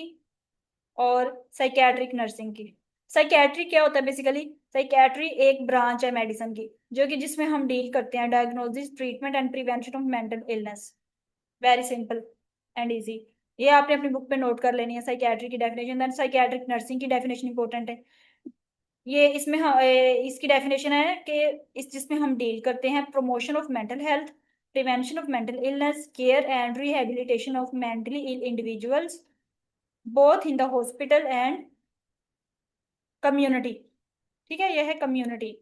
और साइकेट्रिक नर्सिंग की। साइकेट्री क्या होता है बेसिकली? साइकेट्री एक ब्रांच है मेडिसिन की, जो कि जिसमें हम डील करते हैं diagnosis, treatment and prevention of mental illness. Very simple and easy. ये आपने अपनी बुक पे नोट कर लेनी है, साइकेट्री की डेफिनेशन। देन साइकेट्रिक नर्सिंग की डेफिनेशन इंपॉर्टेंट है। ये इसमें हम इसकी डेफिनेशन है कि इस जिसमें हम डील करते हैं promotion of mental health, prevention of mental illness, care and rehabilitation of mentally ill individuals both in the hospital and community. ठीक है, ये है कम्युनिटी।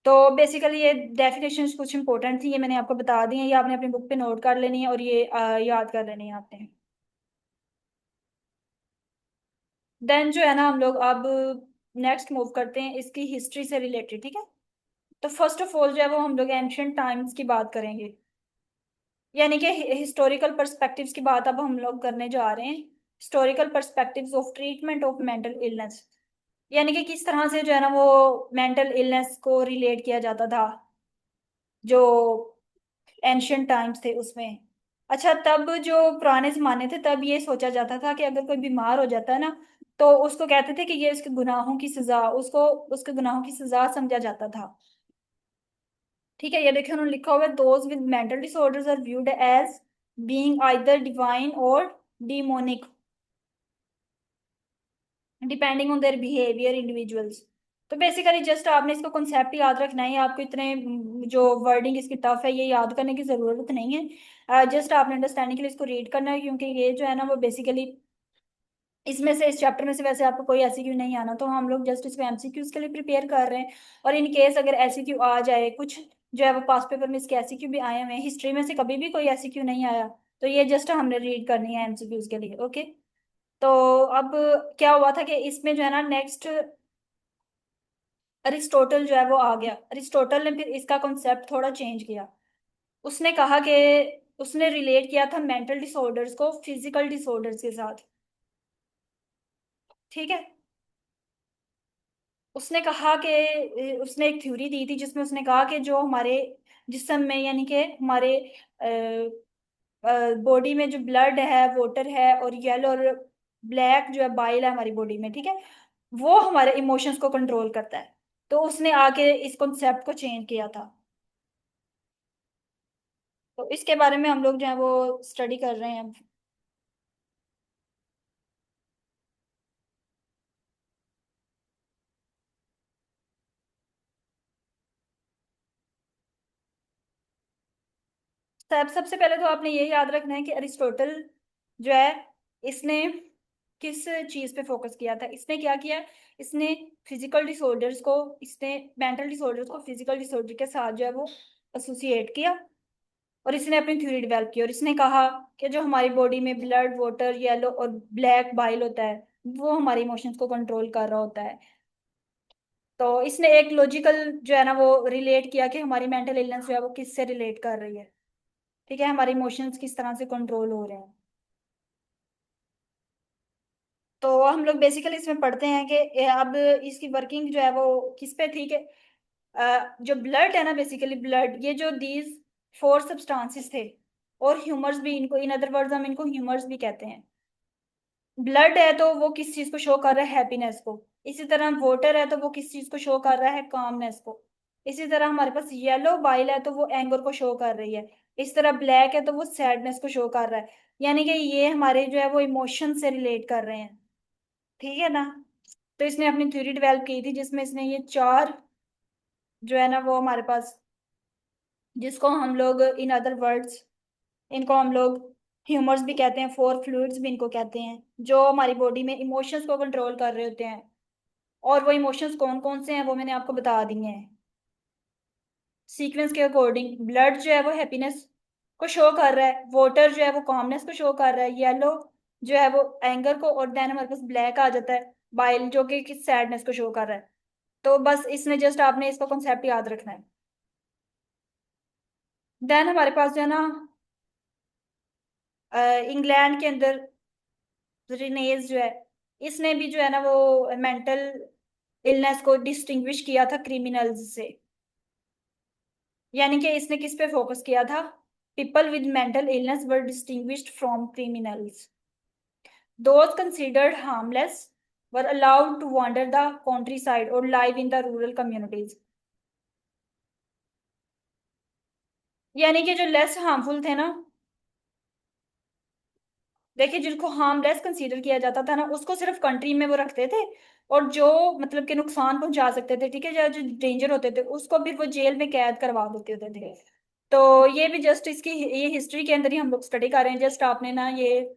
तो बेसिकली ये डेफिनेशंस कुछ इंपॉर्टेंट थी, ये मैंने आपको बता दी है, ये आपने अपनी बुक पे नोट कर लेनी है और ये याद कर लेनी है आपने। देन जो है ना, हम लोग अब नेक्स्ट मूव करते हैं इसकी हिस्ट्री से रिलेटेड। ठीक है, तो फर्स्ट ऑफ ऑल जो है वो हम लोग एंशियंट टाइम्स की बात करेंगे, यानी कि हिस्टोरिकल पर्सपेक्टिव्स की बात अब हम लोग करने जा रहे हैं। Historical perspectives of treatment of mental illness, यानी कि किस तरह से जो है ना वो मेंटल इलनेस को रिलेट किया जाता था जो एंशियंट टाइम्स थे उसमें। अच्छा, तब जो पुराने जमाने थे तब ये सोचा जाता था कि अगर कोई बीमार हो जाता है ना, तो उसको कहते थे कि ये उसके गुनाहों की सजा, उसको उसके गुनाहों की सजा समझा जाता था। ठीक है, ये देखिए उन्होंने लिखा हुआ है, those with mental disorders are viewed as being either divine or demonic depending on their behaviour individuals. तो बेसिकली जस्ट आपने इसको कॉन्सेप्ट याद रखना है, आपको इतने जो वर्डिंग इसकी टफ है ये याद करने की जरूरत नहीं है। जस्ट आपने अंडरस्टैंडिंग के लिए इसको रीड करना है, क्योंकि ये जो है ना वो बेसिकली इसमें से, इस चैप्टर में से वैसे आपको कोई एमसीक्यू नहीं आना, तो हम लोग जस्ट इसको एमसीक्यूज के लिए प्रिपेयर कर रहे हैं। और इन केस अगर एमसीक्यू आ जाए कुछ, जो है वो पास पेपर में इसके एमसीक्यू भी आए हुए हैं, हिस्ट्री में से कभी भी कोई एमसीक्यू नहीं आया, तो ये जस्ट हमने रीड करनी है एमसीक्यूज के लिए। ओके, तो अब क्या हुआ था कि इसमें जो है ना नेक्स्ट अरिस्टोटल जो है वो आ गया। अरिस्टोटल ने फिर इसका कॉन्सेप्ट थोड़ा चेंज किया। उसने कहा कि उसने रिलेट किया था मेंटल डिसऑर्डर्स को फिजिकल डिसऑर्डर्स के साथ। ठीक है, उसने कहा कि उसने एक थ्योरी दी थी जिसमें उसने कहा कि जो हमारे जिस्म में, यानी कि हमारे बॉडी में जो ब्लड है, वाटर है, और येलो और ब्लैक जो है बाइल है हमारी बॉडी में, ठीक है, वो हमारे इमोशंस को कंट्रोल करता है। तो उसने आके इस कॉन्सेप्ट को चेंज किया था। तो इसके बारे में हम लोग जो है वो स्टडी कर रहे हैं। सबसे पहले तो आपने ये याद रखना है कि अरिस्टोटल जो है, इसने किस चीज पे फोकस किया था, इसने क्या किया, इसने फिजिकल डिसऑर्डर्स को, इसने मेंटल डिसऑर्डर्स को फिजिकल डिसऑर्डर के साथ जो है वो एसोसिएट किया, और इसने अपनी थ्योरी डेवलप की। और इसने कहा कि जो हमारी बॉडी में ब्लड, वाटर, येलो और ब्लैक बाइल होता है, वो हमारे इमोशंस को कंट्रोल कर रहा होता है। तो इसने एक लॉजिकल जो है ना वो रिलेट किया कि हमारी मेंटल इलनेस जो है वो किससे रिलेट कर रही है। ठीक है, हमारे इमोशंस किस तरह से कंट्रोल हो रहे हैं। तो हम लोग बेसिकली इसमें पढ़ते हैं कि अब इसकी वर्किंग जो है वो किस पे थी कि जो ब्लड है ना, बेसिकली ब्लड, ये जो दीज फोर सब्सटेंसेस थे, और ह्यूमर्स भी इनको, इन अदर वर्ड्स हम इनको ह्यूमर्स भी कहते हैं। ब्लड है तो वो किस चीज को शो कर रहा है, हैप्पीनेस को। इसी तरह वाटर है तो वो किस चीज को शो कर रहा है, कामनेस को। इसी तरह हमारे पास येलो बाइल है तो वो एंगर को शो कर रही है। इस तरह ब्लैक है तो वो सैडनेस को शो कर रहा है। यानी कि ये हमारे जो है वो इमोशन से रिलेट कर रहे हैं। ठीक है ना? तो इसने अपनी थ्योरी डेवलप की थी जिसमें इसने ये चार जो है ना वो हमारे पास, जिसको हम लोग इन अदर वर्ड्स, इनको हम लोग ह्यूमर्स भी कहते हैं, फोर फ्लूइड्स भी इनको कहते हैं, जो हमारी बॉडी में इमोशंस को कंट्रोल कर रहे होते हैं। और वो इमोशंस कौन कौन से हैं वो मैंने आपको बता दिए हैं सीक्वेंस के अकॉर्डिंग। ब्लड जो है वो हैप्पीनेस को शो कर रहा है, वाटर जो है वो कॉमनेस को शो कर रहा है, येलो जो है वो एंगर को, और देन हमारे पास ब्लैक आ जाता है, बाइल, जो कि सैडनेस को शो कर रहा है। तो बस इसमें जस्ट आपने इसका कॉन्सेप्ट याद रखना है। देन हमारे पास जो है ना इंग्लैंड के अंदर रिनेज जो है, इसने भी जो है ना वो मेंटल इलनेस को डिस्टिंग्विश किया था क्रिमिनल्स से। यानी कि इसने किस पे फोकस किया था, people with mental illness were distinguished from criminals, those considered harmless, were allowed to wander the countryside और live in the rural communities. यानी कि जो लेस हार्मफुल थे ना, देखिए जिनको हार्मलेस कंसीडर किया जाता था ना, उसको सिर्फ कंट्री में वो रखते थे। और जो मतलब कि नुकसान पहुंचा सकते थे, ठीक है, या जो डेंजर होते थे, उसको फिर वो जेल में कैद करवा देते होते थे। तो ये भी जस्ट इसकी ये हिस्ट्री के अंदर ही हम लोग स्टडी कर रहे हैं। जस्ट आपने ना ये,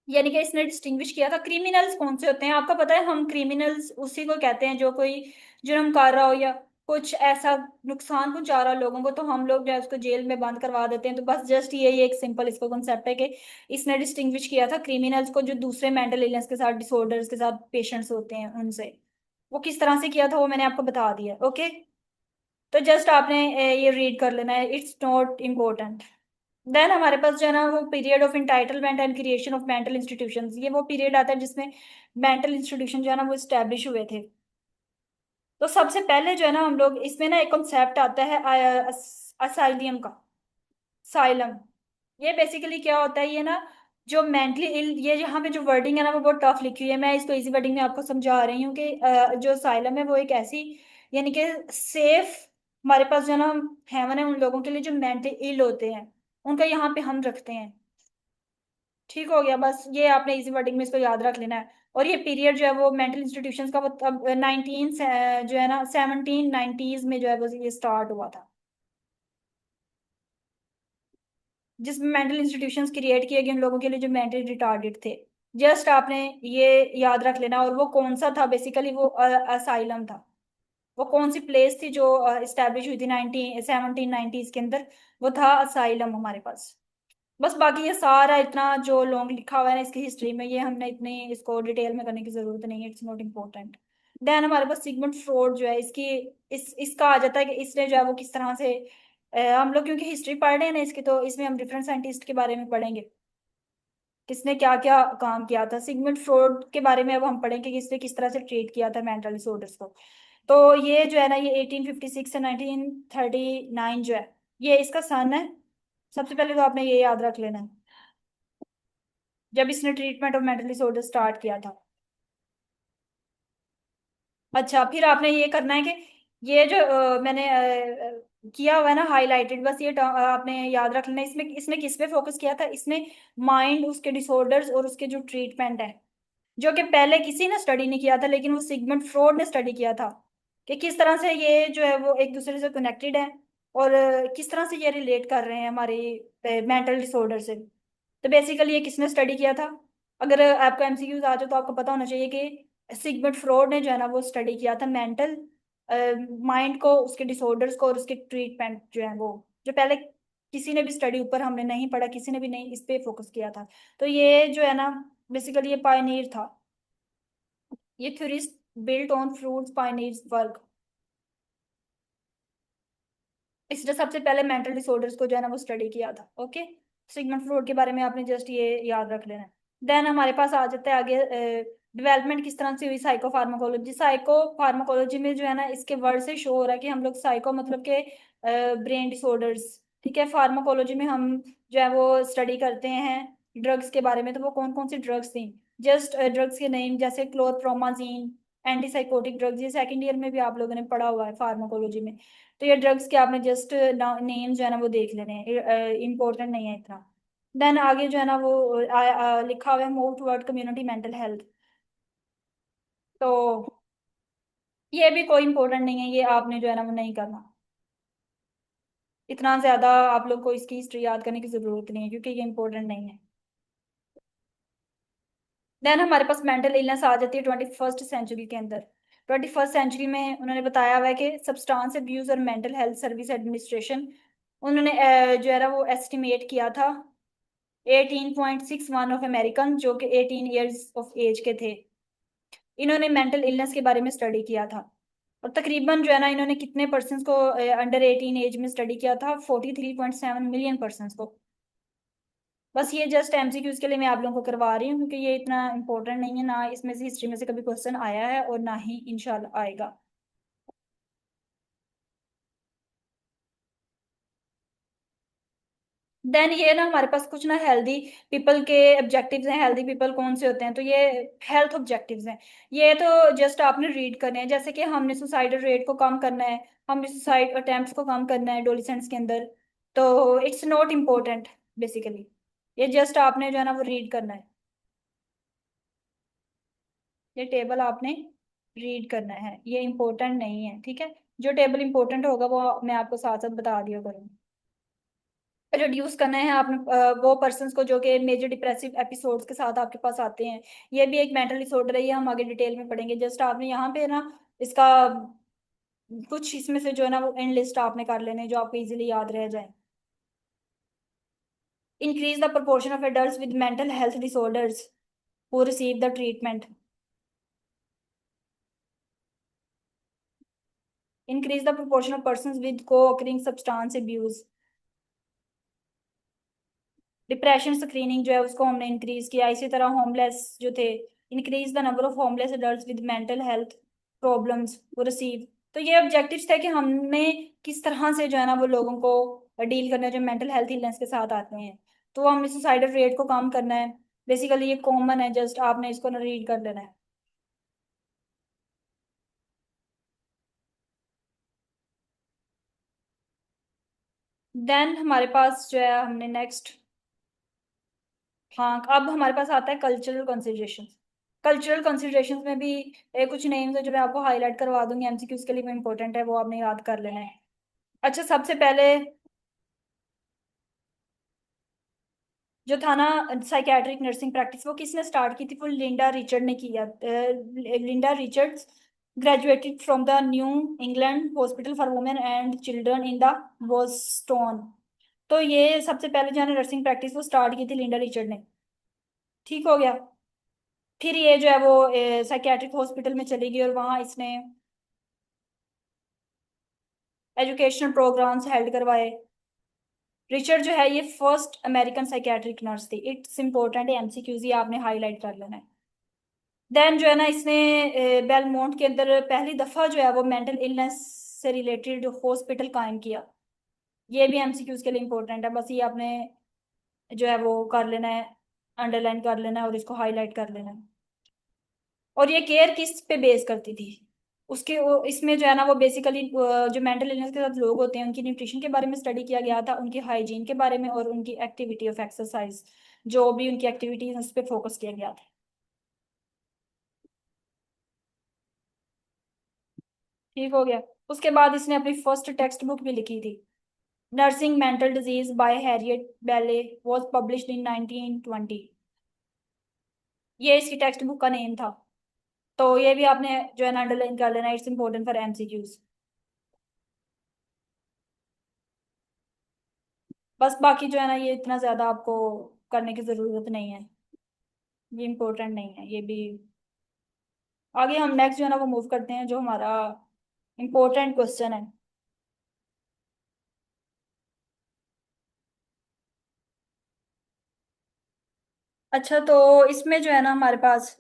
यानी कि इसने डिस्टिंग्विश किया था क्रिमिनल्स कौन से होते हैं। आपका पता है, हम क्रिमिनल्स उसी को कहते हैं जो कोई जुर्म कर रहा हो या कुछ ऐसा नुकसान पहुंचा रहा हो लोगों को, तो हम लोग जो है उसको जेल में बंद करवा देते हैं। तो बस जस्ट ये एक सिंपल इसका कॉन्सेप्ट है कि इसने डिस्टिंग्विश किया था क्रिमिनल्स को जो दूसरे मेंटल इलनेस के साथ, डिसऑर्डर्स के साथ पेशेंट्स होते हैं उनसे। वो किस तरह से किया था वो मैंने आपको बता दिया। ओके, तो जस्ट आपने ये रीड कर लेना है, इट्स नॉट इम्पोर्टेंट। देन हमारे पास जो है ना वो period of entitlement and creation of mental institutions, ये वो पीरियड आता है जिसमें मेंटल इंस्टीट्यूशन जो है ना वो स्टैब्लिश हुए थे। तो सबसे पहले जो है ना हम लोग इसमें ना एक कॉन्सेप्ट आता है असाइलियम का। साइलम, ये बेसिकली क्या होता है, ये ना जो मेंटली इल, ये यहाँ पे जो वर्डिंग है ना वो बहुत टफ लिखी हुई है। मैं इसको इजी वर्डिंग में आपको समझा रही हूँ कि जो साइलम है वो एक ऐसी, यानी कि सेफ, हमारे पास जो है ना हेवन है उन लोगों के लिए जो मेंटली इल होते हैं, उनका यहाँ पे हम रखते हैं। ठीक हो गया, बस ये आपने इजी वर्डिंग में इसको याद रख लेना है। और ये पीरियड जो है वो मेंटल इंस्टीट्यूशंस का वो तब 19 जो है ना 1790s में जो है वो ये स्टार्ट हुआ था, जिसमें मेंटल इंस्टीट्यूशंस क्रिएट किए गए उन लोगों के लिए जो मेंटली रिटार्डेड थे। जस्ट आपने ये याद रख लेना। और वो कौन सा था, बेसिकली वो असाइलम था। वो कौन सी प्लेस थी जो इस्टेब्लिश हुई थी 1790s के अंदर, वो था असाइलम हमारे पास। बस बाकी ये सारा इतना जो लॉन्ग लिखा हुआ है ना इसकी हिस्ट्री में, ये हमने इतनी इसको डिटेल में करने की जरूरत नहीं है, इट्स नॉट इम्पोर्टेंट। देन हमारे पास सिगमंड फ्रॉड जो है, इसकी इसका आ जाता है कि इसने जो है वो किस तरह से हम लोग क्योंकि हिस्ट्री पढ़ रहे हैं ना इसकी, तो इसमें हम डिफरेंट साइंटिस्ट के बारे में पढ़ेंगे, किसने क्या क्या काम किया था। सिगमंड फ्रॉड के बारे में अब हम पढ़ेंगे कि इसने किस तरह से ट्रीट किया था मेंटल डिसऑर्डर्स को। तो ये जो है ना ये 1856 से 1939 जो है, ये इसका सन है। सबसे पहले तो आपने ये याद रख लेना है, जब इसने treatment of mental disorder start किया था। अच्छा, फिर आपने ये करना है कि ये जो मैंने किया हुआ है ना हाईलाइटेड, बस ये आपने याद रख लेना है। इसमें इसने किस पे फोकस किया था, इसने माइंड, उसके डिसऑर्डर्स और उसके जो ट्रीटमेंट है, जो कि पहले किसी ने स्टडी नहीं किया था, लेकिन वो सिगमंड फ्रॉड ने स्टडी किया था कि किस तरह से ये जो है वो एक दूसरे से कनेक्टेड है और किस तरह से ये रिलेट कर रहे हैं हमारी मेंटल डिसऑर्डर से। तो बेसिकली ये किसने स्टडी किया था, अगर आपको एमसीक्यूज आ जाए तो आपको पता होना चाहिए कि सिगमंड फ्रॉड ने जो है ना वो स्टडी किया था मेंटल माइंड को, उसके डिसऑर्डर्स को और उसके ट्रीटमेंट जो है वो, जो पहले किसी ने भी स्टडी ऊपर हमने नहीं पढ़ा, किसी ने भी नहीं इस पे फोकस किया था। तो ये जो है ना बेसिकली ये पायनियर था। ये theories built on fruits pioneers work. इसने सबसे पहले मेंटल डिसऑर्डर्स को जो है ना वो स्टडी किया था। ओके, सिगमंड फ्रॉड के बारे में आपने जस्ट ये याद रख लेना है। देन हमारे पास आ जाता है आगे डेवलपमेंट किस तरह से हुई साइको फार्माकोलॉजी। साइको फार्माकोलॉजी में जो है ना इसके वर्ड से शो हो रहा है कि हम लोग साइको मतलब के ब्रेन डिसऑर्डर्स, ठीक है। फार्माकोलॉजी में हम जो है वो स्टडी करते हैं ड्रग्स के बारे में। तो वो कौन कौन सी ड्रग्स थी, जस्ट ड्रग्स के नेम जैसे क्लोरप्रोमाजीन, एंटीसाइकोटिक ड्रग्स, ये सेकंड ईयर में भी आप लोगों ने पढ़ा हुआ है फार्माकोलॉजी में। तो ये ड्रग्स के आपने जस्ट नेम जो है ना वो देख लेने हैं, इंपॉर्टेंट नहीं है इतना। देन आगे जो है ना वो लिखा हुआ है move toward community mental health. तो ये भी कोई इंपॉर्टेंट नहीं है, ये आपने जो है ना वो नहीं करना। इतना ज्यादा आप लोग को इसकी हिस्ट्री याद करने की जरूरत नहीं है क्योंकि ये इंपॉर्टेंट नहीं है। देन हमारे पास मेंटल इलनेस आ जाती है 21st सेंचुरी के अंदर। 21st सेंचुरी में उन्होंने बताया हुआ है कि सब्सटेंस अब्यूज और मेंटल हेल्थ सर्विस एडमिनिस्ट्रेशन, उन्होंने जो है ना वो एस्टिमेट किया था 18.61 ऑफ अमेरिकन जो कि 18 ईयर्स ऑफ एज के थे, इन्होंने मेंटल इलनेस के बारे में स्टडी किया था। और तकरीबन जो है ना इन्होंने कितने पर्सन को अंडर 18 एज में स्टडी किया था, 43.7 मिलियन पर्सन को। बस ये जस्ट एमसीक्यूज के लिए मैं आप लोगों को करवा रही हूँ क्योंकि ये इतना इंपॉर्टेंट नहीं है, ना इसमें से हिस्ट्री में से कभी क्वेश्चन आया है और ना ही इंशाल्लाह आएगा। देन ये ना हमारे पास कुछ ना हेल्दी पीपल के ऑब्जेक्टिव्स हैं। हेल्दी पीपल कौन से होते हैं, तो ये हेल्थ ऑब्जेक्टिव्स हैं। ये तो जस्ट आपने रीड करने हैं, जैसे कि हमने सुसाइडल रेट को कम करना है, हमने सुसाइड अटेम्प्ट्स को कम करना है एडोलिसेंट्स के अंदर। तो इट्स नॉट इम्पोर्टेंट बेसिकली। ये जस्ट आपने जो है ना वो रीड करना है। ये टेबल आपने रीड करना है, ये इम्पोर्टेंट नहीं है, ठीक है। जो टेबल इम्पोर्टेंट होगा वो मैं आपको साथ साथ बता दिया करूँगी। रिड्यूस करना है आपने वो पर्सन्स को जो कि मेजर डिप्रेसिव एपिसोड्स के साथ आपके पास आते हैं। ये भी एक मेंटल डिसऑर्डर है, ये हम आगे डिटेल में पढ़ेंगे। जस्ट आपने यहाँ पे ना इसका कुछ इसमें से जो है ना वो एंड लिस्ट आपने कर लेने हैं, जो आपको इजीली याद रह जाए। Increase the proportion of adults with mental health disorders who receive the treatment. Increase the proportion of persons with co-occurring substance abuse. Depression screening जो है उसको हमने इंक्रीज किया। इसी तरह होमलेस जो थे, increase the number of homeless adults with mental health problems वो रिसीव। तो ये ऑब्जेक्टिव्स थे कि हमने किस तरह से जो है ना वो लोगों को डील करना है जो मेंटल हेल्थ इलनेस के साथ आते हैं। तो हमने सुसाइडल रेट को कम करना है। बेसिकली ये कॉमन है, जस्ट आपने इसको ना रीड कर लेना है। देन हमारे पास जो है हमने नेक्स्ट, हाँ अब हमारे पास आता है कल्चरल कंसिडरेशन। कल्चरल कंसिडरेशंस में भी कुछ नेम्स है जो मैं आपको हाईलाइट करवा दूंगी, एमसीक्यूज के लिए वो इंपॉर्टेंट है, वो आपने याद कर लेना है। अच्छा सबसे पहले जो था ना साइकेट्रिक नर्सिंग प्रैक्टिस, वो किसने स्टार्ट की थी? वो लिंडा रिचर्ड ने किया। Linda Richards graduated from the new England hospital for women and children in the Boston. तो ये सबसे पहले जो है ना नर्सिंग प्रैक्टिस वो स्टार्ट की थी लिंडा रिचर्ड ने। ठीक हो गया। फिर ये जो है वो साइकेट्रिक हॉस्पिटल में चली गई और वहां इसने एजुकेशनल प्रोग्राम्स हेल्ड करवाए। रिचर्ड जो है ये फर्स्ट अमेरिकन साइकेट्रिक नर्स थी। इट्स इंपॉर्टेंट है, एमसीक्यूज ये आपने हाईलाइट कर लेना है। देन जो है ना इसने बेलमोंट के अंदर पहली दफा जो है वो मेंटल इलनेस से रिलेटेड हॉस्पिटल कायम किया। ये भी एमसीक्यूज के लिए इंपॉर्टेंट है, बस ये आपने जो है वो कर लेना है, अंडरलाइन कर लेना है और इसको हाईलाइट कर लेना है। और ये केयर किस पे बेस करती थी? उसके इसमें जो है ना वो बेसिकली जो मेंटल इलनेस के साथ लोग होते हैं उनकी न्यूट्रिशन के बारे में स्टडी किया गया था, उनकी हाइजीन के बारे में और उनकी एक्टिविटी ऑफ एक्सरसाइज, जो भी उनकी एक्टिविटीज उस पर फोकस किया गया था। ठीक हो गया। उसके बाद इसने अपनी फर्स्ट टेक्स्ट बुक भी लिखी थी। Nursing mental disease bye Harriet बेले वॉज पब्लिश्ड इन 1920। ये इसकी टेक्स्ट बुक का नेम था। तो ये भी आपने जो है ना अंडरलाइन कर लेना, इट्स इंपॉर्टेंट फॉर एमसीक्यूज। बस बाकी जो है ना ये इतना ज्यादा आपको करने की जरूरत नहीं है, ये इंपॉर्टेंट नहीं है ये भी। आगे हम नेक्स्ट जो है ना वो मूव करते हैं, जो हमारा इंपॉर्टेंट क्वेश्चन है। अच्छा तो इसमें जो है ना हमारे पास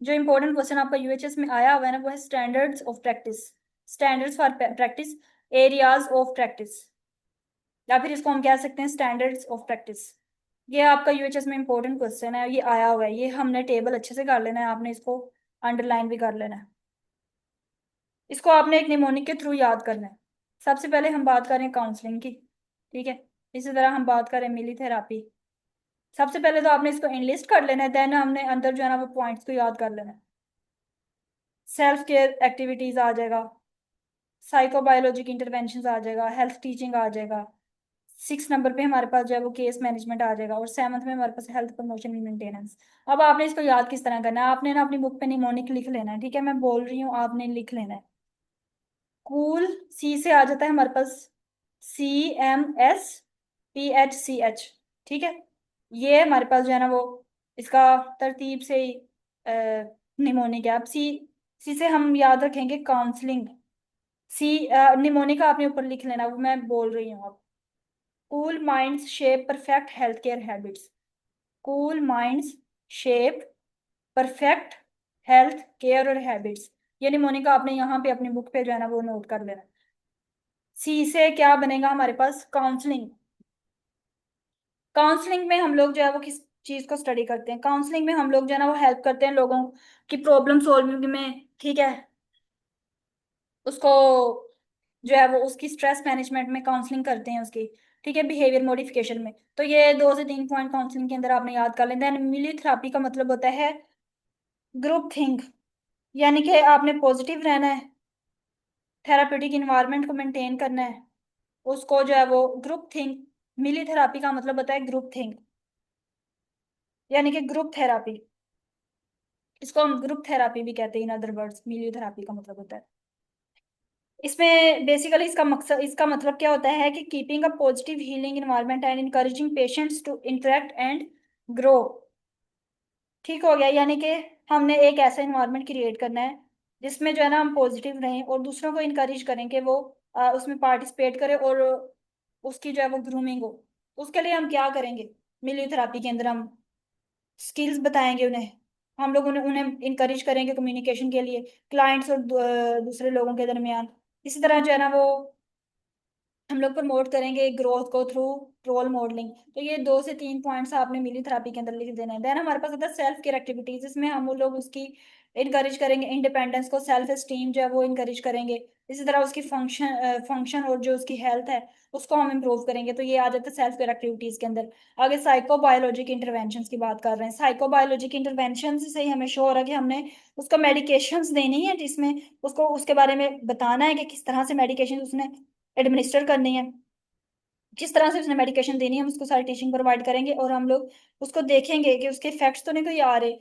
जो इंपॉर्टेंट क्वेश्चन आपका यूएचएस में आया हुआ है ना वो है standards of practice. Standards for practice, areas of practice, या फिर इसको हम कह सकते हैं स्टैंडर्ड्स ऑफ प्रैक्टिस। ये आपका यूएचएस में इंपॉर्टेंट क्वेश्चन है, ये आया हुआ है, ये हमने टेबल अच्छे से कर लेना है, आपने इसको अंडरलाइन भी कर लेना है। इसको आपने एक निमोनिक के थ्रू याद करना है। सबसे पहले हम बात करें काउंसलिंग की, ठीक है। इसी तरह हम बात करें मिली थेरापी। सबसे पहले तो आपने इसको इनलिस्ट कर लेना है, देन हमने अंदर जो है ना वो पॉइंट्स को याद कर लेना है। सेल्फ केयर एक्टिविटीज आ जाएगा, साइकोबायोलॉजिक इंटरवेंशन आ जाएगा, हेल्थ टीचिंग आ जाएगा। 6 नंबर पे हमारे पास जो है वो केस मैनेजमेंट आ जाएगा, और 7th में हमारे पास हेल्थ प्रमोशन एंड मेंटेनेंस। अब आपने इसको याद किस तरह करना है? आपने ना अपनी बुक पे निमोनिक लिख लेना है, ठीक है, मैं बोल रही हूँ आपने लिख लेना है। कूल, सी से आ जाता है हमारे पास CMSPHCH, ठीक है। ये हमारे पास जो है ना वो इसका तरतीब से ही निमोनिक है। अब सी, सी से हम याद रखेंगे काउंसलिंग। सी निमोनिक आपने ऊपर लिख लेना, वो मैं बोल रही हूँ अब। Cool minds shape perfect health care habits. Cool minds shape perfect health care और हैबिट्स। ये निमोनिका आपने यहाँ पे अपनी बुक पे जो है ना वो नोट कर लेना। सी से क्या बनेगा हमारे पास? काउंसलिंग। काउंसलिंग में हम लोग जो है वो किस चीज को स्टडी करते हैं? काउंसलिंग में हम लोग जो है ना वो हेल्प करते हैं लोगों की प्रॉब्लम सॉल्विंग में, ठीक है। उसको जो है वो उसकी स्ट्रेस मैनेजमेंट में काउंसलिंग करते हैं उसकी, ठीक है, बिहेवियर मॉडिफिकेशन में। तो ये 2 से 3 पॉइंट काउंसलिंग के अंदर आपने याद कर लें। देन मिली थेरापी का मतलब होता है ग्रुप थिंक, यानी कि आपने पॉजिटिव रहना है, थेरापेटिक इन्वायरमेंट को मेंटेन करना है, उसको जो है वो ग्रुप थिंक। मिली थेरापी का मतलब होता है ग्रुप थिंक, यानी कि ग्रुप थेरापी। इसको हम ग्रुप थेरापी भी कहते हैं, in other words milieu therapy का मतलब होता है। इसमें बेसिकली इसका मकसद, इसका मतलब क्या होता है कि keeping a positive healing environment and encouraging patients to interact and grow. ठीक हो गया, यानी कि हमने एक ऐसा इन्वायरमेंट क्रिएट करना है जिसमें जो है ना हम पॉजिटिव रहें और दूसरों को इनकरेज करें कि वो उसमें पार्टिसिपेट करें और उसकी जो है वो ग्रूमिंग हो। उसके लिए हम क्या करेंगे? मिली थेरापी के अंदर हम स्किल्स बताएंगे उन्हें, हम लोग उन्हें उन्हें इनकरेज करेंगे कम्युनिकेशन के लिए, क्लाइंट्स और दूसरे लोगों के दरमियान। इसी तरह जो है ना वो हम लोग प्रमोट करेंगे ग्रोथ को थ्रू रोल मॉडलिंग। तो ये 2 से 3 पॉइंट्स आपने मिली थेरापी के अंदर लिख देना है। देन हमारे पास आता है सेल्फ केयर एक्टिविटीज, इसमें हम वो लोग उसकी इनकरेज करेंगे इंडिपेंडेंस को, सेल्फ एस्टीम जो है वो इनकरेज करेंगे। इसी तरह उसकी फंक्शन और जो उसकी हेल्थ है उसको हम इम्प्रूव करेंगे। तो ये आ जाता है सेल्फ केयर एक्टिविटीज के अंदर। आगे साइकोबायोलॉजिक इंटरवेंशन की बात कर रहे हैं। साइकोबायोलॉजिक इंटरवेंशन से ही हमें श्योर हो रहा है कि हमने उसको मेडिकेशंस देनी है, जिसमें उसको उसके बारे में बताना है कि किस तरह से मेडिकेशन उसने एडमिनिस्टर करनी है, जिस तरह से उसने मेडिकेशन देनी है हम उसको सारी टीचिंग प्रोवाइड करेंगे और हम लोग उसको देखेंगे कि उसके इफेक्ट्स तो नहीं कोई आ रहे,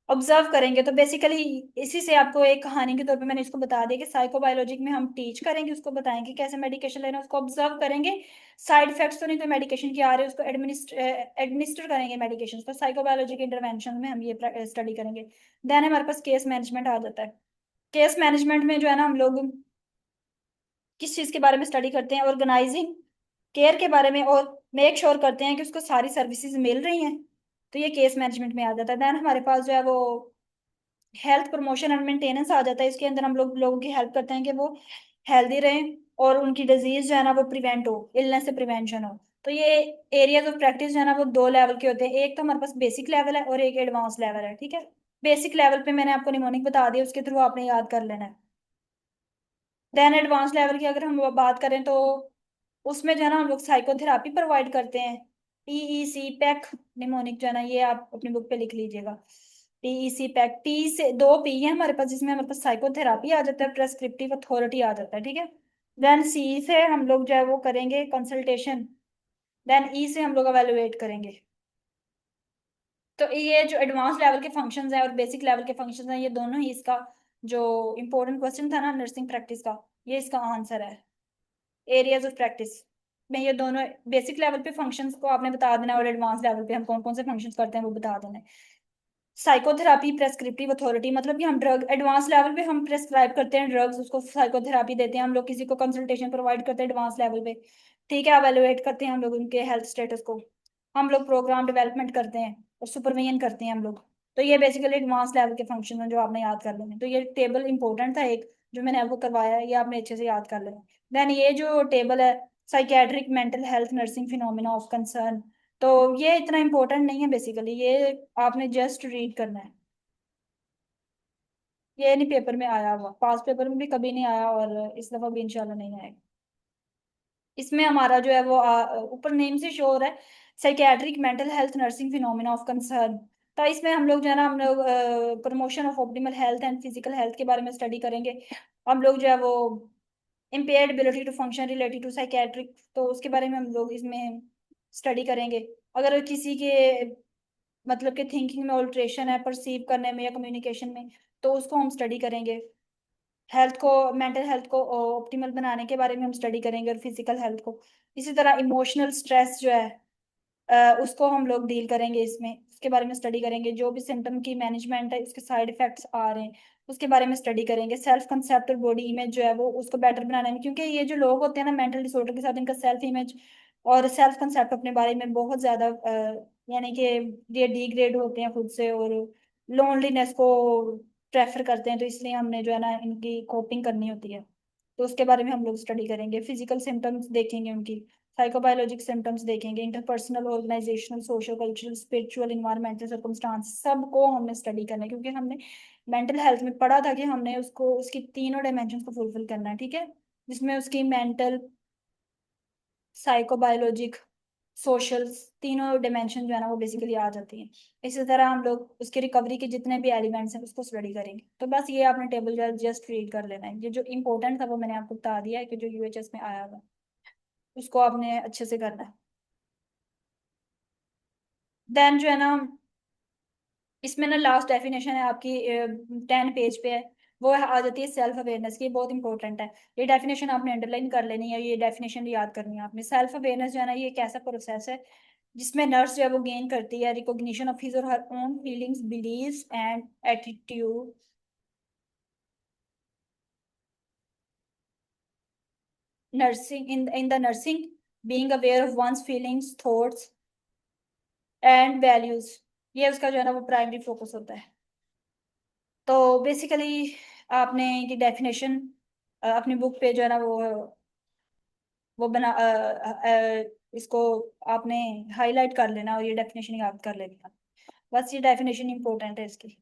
ऑब्जर्व करेंगे। तो बेसिकली इसी से आपको एक कहानी के तौर पे मैंने इसको बता दिया कि साइकोबायोलॉजिक में हम टीच करेंगे, उसको बताएंगे कैसे मेडिकेशन लेना है, उसको ऑब्जर्व करेंगे, साइड इफेक्ट्स तो नहीं कोई मेडिकेशन के आ रहे, उसको एडमिनिस्टर करेंगे मेडिकेशन। तो साइकोबायोलॉजिक इंटरवेंशन में हम ये स्टडी करेंगे। देन हमारे पास केस मैनेजमेंट आ जाता है। केस मैनेजमेंट में जो है ना हम लोग किस चीज के बारे में स्टडी करते हैं? ऑर्गेनाइजिंग केयर के बारे में, और मेक श्योर करते हैं कि उसको सारी सर्विसेज मिल रही हैं। तो ये केस मैनेजमेंट में आ जाता है। देन हमारे पास जो है वो हेल्थ प्रमोशन एंड मेंटेनेंस आ जाता है। इसके अंदर हम लोग लोगों की हेल्प करते हैं कि वो हेल्दी रहें और उनकी डिजीज जो है ना वो प्रिवेंट हो, इलनेस से प्रिवेंशन हो। तो ये एरियाज ऑफ प्रैक्टिस जो है ना वो 2 लेवल के होते हैं। एक तो हमारे पास बेसिक लेवल है और एक एडवांस लेवल है, ठीक है। बेसिक लेवल पे मैंने आपको निमोनिक बता दिया, उसके थ्रू आपने याद कर लेना है। देन एडवांस लेवल की अगर हम बात करें तो उसमें जो है ना हम लोग साइकोथेरापी प्रोवाइड करते हैं। पीईसी पैक निमोनिक जो है ना, ये आप अपनी बुक पे लिख लीजिएगा। पीईसी पैक, पी से 2 पी है हमारे पास, जिसमें हमारे पास साइकोथेरापी आ जाता है, प्रेस्क्रिप्टिव अथॉरिटी आ जाता है, ठीक है। देन सी से हम लोग जो है वो करेंगे कंसल्टेशन। देन ई से हम लोग एवेलुएट करेंगे। तो ये जो एडवांस लेवल के फंक्शंस हैं और बेसिक लेवल के फंक्शंस हैं, ये दोनों ही इसका जो इंपॉर्टेंट क्वेश्चन था ना नर्सिंग प्रैक्टिस का, ये इसका आंसर है। एरियाज ऑफ प्रैक्टिस में ये दोनों बेसिक लेवल पे फंक्शंस को आपने बता देना है और एडवांस लेवल पे हम कौन कौन से फंक्शंस करते हैं वो बता देना है। साइकोथेरापी प्रेस्क्रिप्टिव अथॉरिटी मतलब कि हम ड्रग एडवांस लेवल पे हम प्रेस्क्राइब करते हैं ड्रग्स, उसको साइकोथेरापी देते हैं हम लोग, किसी को कंसल्टेशन प्रोवाइड करते हैं एडवांस लेवल पे, ठीक है। एवेलुएट करते हैं हम लोग उनके हेल्थ स्टेटस को, हम लोग प्रोग्राम डेवलपमेंट करते हैं और सुपरविजन करते हैं हम लोग। तो ये बेसिकली एडवांस लेवल के फंक्शन हैं जो आपने याद कर लेने। तो ये टेबल इंपॉर्टेंट था एक जो मैंने आपको करवाया है, ये आपने अच्छे से याद कर लेना। देन ये जो टेबल है psychiatric mental health nursing phenomena of concern, तो ये इतना इंपॉर्टेंट नहीं है बेसिकली, ये आपने जस्ट रीड करना है। ये नहीं पेपर में आया हुआ, पास पेपर में भी कभी नहीं आया और इस दफा भी इंशाल्लाह नहीं आएगा। इसमें हमारा जो है वो ऊपर नेम से श्योर है psychiatric mental health nursing phenomena of concern. तो इसमें हम लोग जो है ना हम लोग promotion of optimal health and physical health के बारे में स्टडी करेंगे। हम लोग जो है वो impaired ability to function related to psychiatric, तो उसके बारे में हम लोग इसमें स्टडी करेंगे। अगर किसी के मतलब कि थिंकिंग में ऑल्ट्रेशन है, परसीव करने में या कम्युनिकेशन में, तो उसको हम स्टडी करेंगे। हेल्थ को, मेंटल हेल्थ को ऑप्टिमल बनाने के बारे में हम स्टडी करेंगे और फिजिकल हेल्थ को। इसी तरह इमोशनल स्ट्रेस जो है उसको हम लोग डील करेंगे इसमें, उसके बारे में स्टडी करेंगे। जो भी सिम्टम की मैनेजमेंट है, उसके साइड इफेक्ट्स आ रहे हैं, उसके बारे में स्टडी करेंगे। सेल्फ कंसेप्ट और बॉडी इमेज जो है वो उसको बेटर बनाने में, क्योंकि ये जो लोग होते हैं ना मेंटल डिसऑर्डर के साथ, इनका सेल्फ इमेज और सेल्फ कंसेप्ट अपने बारे में बहुत ज्यादा यानी कि ये डिग्रेड होते हैं खुद से और लोनलीनेस को प्रेफर करते हैं। तो इसलिए हमने जो है ना इनकी कोपिंग करनी होती है, तो उसके बारे में हम लोग स्टडी करेंगे। फिजिकल सिम्टम्स देखेंगे उनकी, साइकोबायोलॉजिक सिम्टम्स देखेंगे, interpersonal, organizational, social, cultural, spiritual, environmental circumstances, सबको हमने स्टडी करना है, क्योंकि हमने मेंटल हेल्थ में पढ़ा था कि हमने उसको उसकी तीनों डायमेंशन को फुलफिल करना है, ठीक है, जिसमें उसकी मेंटल, साइकोबायोलॉजिक, सोशल, तीनों डिमेंशन जो है ना वो बेसिकली आ जाती हैं। इसी तरह हम लोग उसकी रिकवरी के जितने भी एलिमेंट्स हैं उसको स्टडी करेंगे। तो बस ये आपने टेबल जस्ट रीड कर लेना है, ये जो इंपॉर्टेंट था वो मैंने आपको बता दिया है कि जो यूएचएस में आया हुआ उसको आपने अच्छे से करना है। देन जो है ना इसमें ना लास्ट डेफिनेशन है आपकी 10 पेज पे है, वो आ जाती है सेल्फ अवेयरनेस की, बहुत इंपॉर्टेंट है। ये डेफिनेशन आपने अंडरलाइन कर लेनी है, ये डेफिनेशन याद करनी है आपने। सेल्फ अवेयरनेस जो है ना ये एक ऐसा प्रोसेस है जिसमें नर्स जो है वो गेन करती है रिकॉग्निशन ऑफ हिज और her own feelings, beliefs and attitude. Nursing in the nursing, being aware of one's feelings, thoughts and values, ये उसका जो है ना वो प्राइमरी फोकस होता है। तो बेसिकली आपने ये डेफिनेशन अपनी बुक पे जो है ना वो बना इसको आपने हाईलाइट कर लेना और ये डेफिनेशन याद कर लेना। बस ये डेफिनेशन इंपॉर्टेंट है इसकी।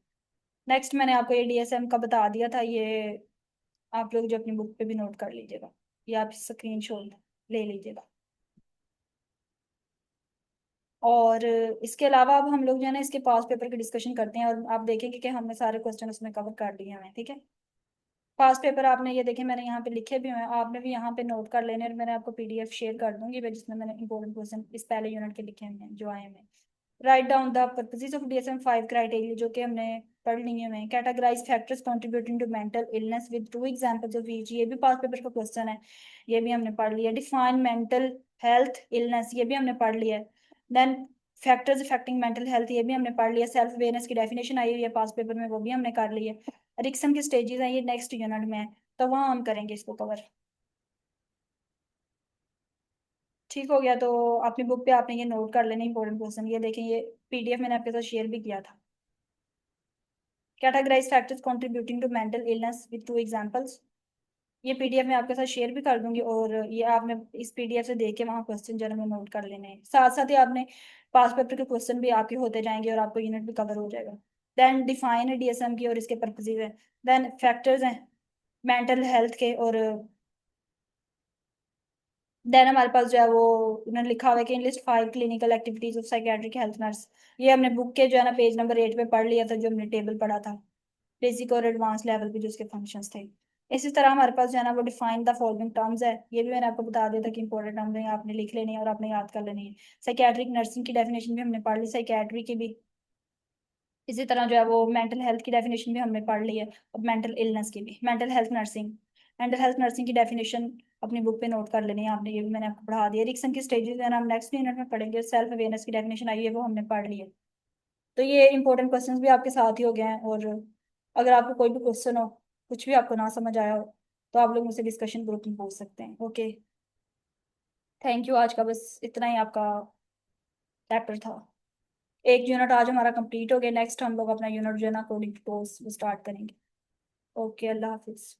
नेक्स्ट मैंने आपको ये डीएसएम का बता दिया था, ये आप लोग जो अपनी बुक पे भी नोट कर लीजिएगा या आप स्क्रीनशॉट ले लीजिएगा। और इसके अलावा अब हम लोग जो है ना इसके पास पेपर की डिस्कशन करते हैं, और आप देखेंगे कि हमने सारे क्वेश्चन उसमें कवर कर लिए हैं, ठीक है। पास पेपर आपने ये देखे मैंने यहाँ पे लिखे भी हुए हैं, आपने भी यहाँ पे नोट कर लेने, और मैंने आपको पीडीएफ शेयर कर दूंगी जिसमें मैंने इंपॉर्टेंट क्वेश्चन इस पहले यूनिट के लिखे हुए हैं जो आए हैं। Write down the purposes of DSM 5 criteria, जो कि हमने पढ़ लिए हैं। Categorize factors contributing to mental illness with 2 examples of each, ये भी पास पेपर का क्वेश्चन है, ये भी हमने पढ़ लिया। डिफाइन मेंटल हेल्थ इलनेस, ये भी हमने पढ़ लिया है। Then factors affecting mental health, ये भी हमने पढ़ लिया। सेल्फ अवेयरनेस की डेफिनेशन आई हुई है पास पेपर में, वो भी हमने कर ली है। एरिक्सन की स्टेजेस हैं, ये नेक्स्ट यूनिट में है, तो वहाँ हम करेंगे इसको कवर। ठीक हो गया, तो अपनी बुक पे आपने ये नोट कर लेना इंपॉर्टेंट क्वेश्चन। ये देखें, ये पीडीएफ मैंने आपके साथ शेयर भी किया था। Categorize factors contributing to mental illness with 2 examples, ये पीडीएफ मैं आपके साथ शेयर भी कर दूंगी, और ये आपने इस पीडीएफ से देख के वहाँ क्वेश्चन जरा में नोट कर लेने हैं। साथ साथ ही आपने पास पेपर के क्वेश्चन भी आपके होते जाएंगे और आपको यूनिट भी कवर हो जाएगा। देन डिफाइन है डीएसएम की और इसके पर्पसेज है। देन फैक्टर्स हैं मेंटल हेल्थ के, और देन हमारे पास जो है वो उन्होंने लिखा हुआ है कि list 5 clinical activities of psychiatric health nurse, ये हमने बुक के जो है ना पेज नंबर 8 पे पढ़ लिया था, जो हमने टेबल पढ़ा था बेसिक और एडवांस लेवल पे जो उसके फंक्शंस थे। इसी तरह हमारे पास जो है ना वो डिफाइन द फॉलोइंग टर्म्स है, ये भी मैंने आपको बता दिया था कि इंपॉर्टेंट टर्म्स हैं, आपने लिख लेनी है और आपने याद कर लेनी है। साइकेट्रिक नर्सिंग की डेफिनेशन भी हमने पढ़ ली, साइकेट्री की भी। इसी तरह जो है वो मेंटल हेल्थ की डेफिनेशन भी हमने पढ़ ली है, और मेंटल इलनेस की भी। मेंटल हेल्थ नर्सिंग की डेफिनेशन अपनी बुक पे नोट कर लेनी है आपने, ये भी मैंने आपको पढ़ा दिया। एरिक्सन की स्टेजेस है ना हम नेक्स्ट यूनिट में पढ़ेंगे। सेल्फ अवेयरनेस की डेफिनेशन आई है, वो हमने पढ़ ली है। तो ये इंपॉर्टेंट क्वेश्चंस भी आपके साथ ही हो गए हैं, और अगर आपको कोई भी क्वेश्चन हो, कुछ भी आपको ना समझ आया हो, तो आप लोग मुझसे डिस्कशन ग्रुप में पूछ सकते हैं। Okay, thank you. आज का बस इतना ही आपका चैप्टर था। एक यूनिट आज हमारा कंप्लीट हो गया, नेक्स्ट हम लोग अपना यूनिट जो है ना कोडिंग टूल्स स्टार्ट करेंगे। ओके, अल्लाह हाफिज।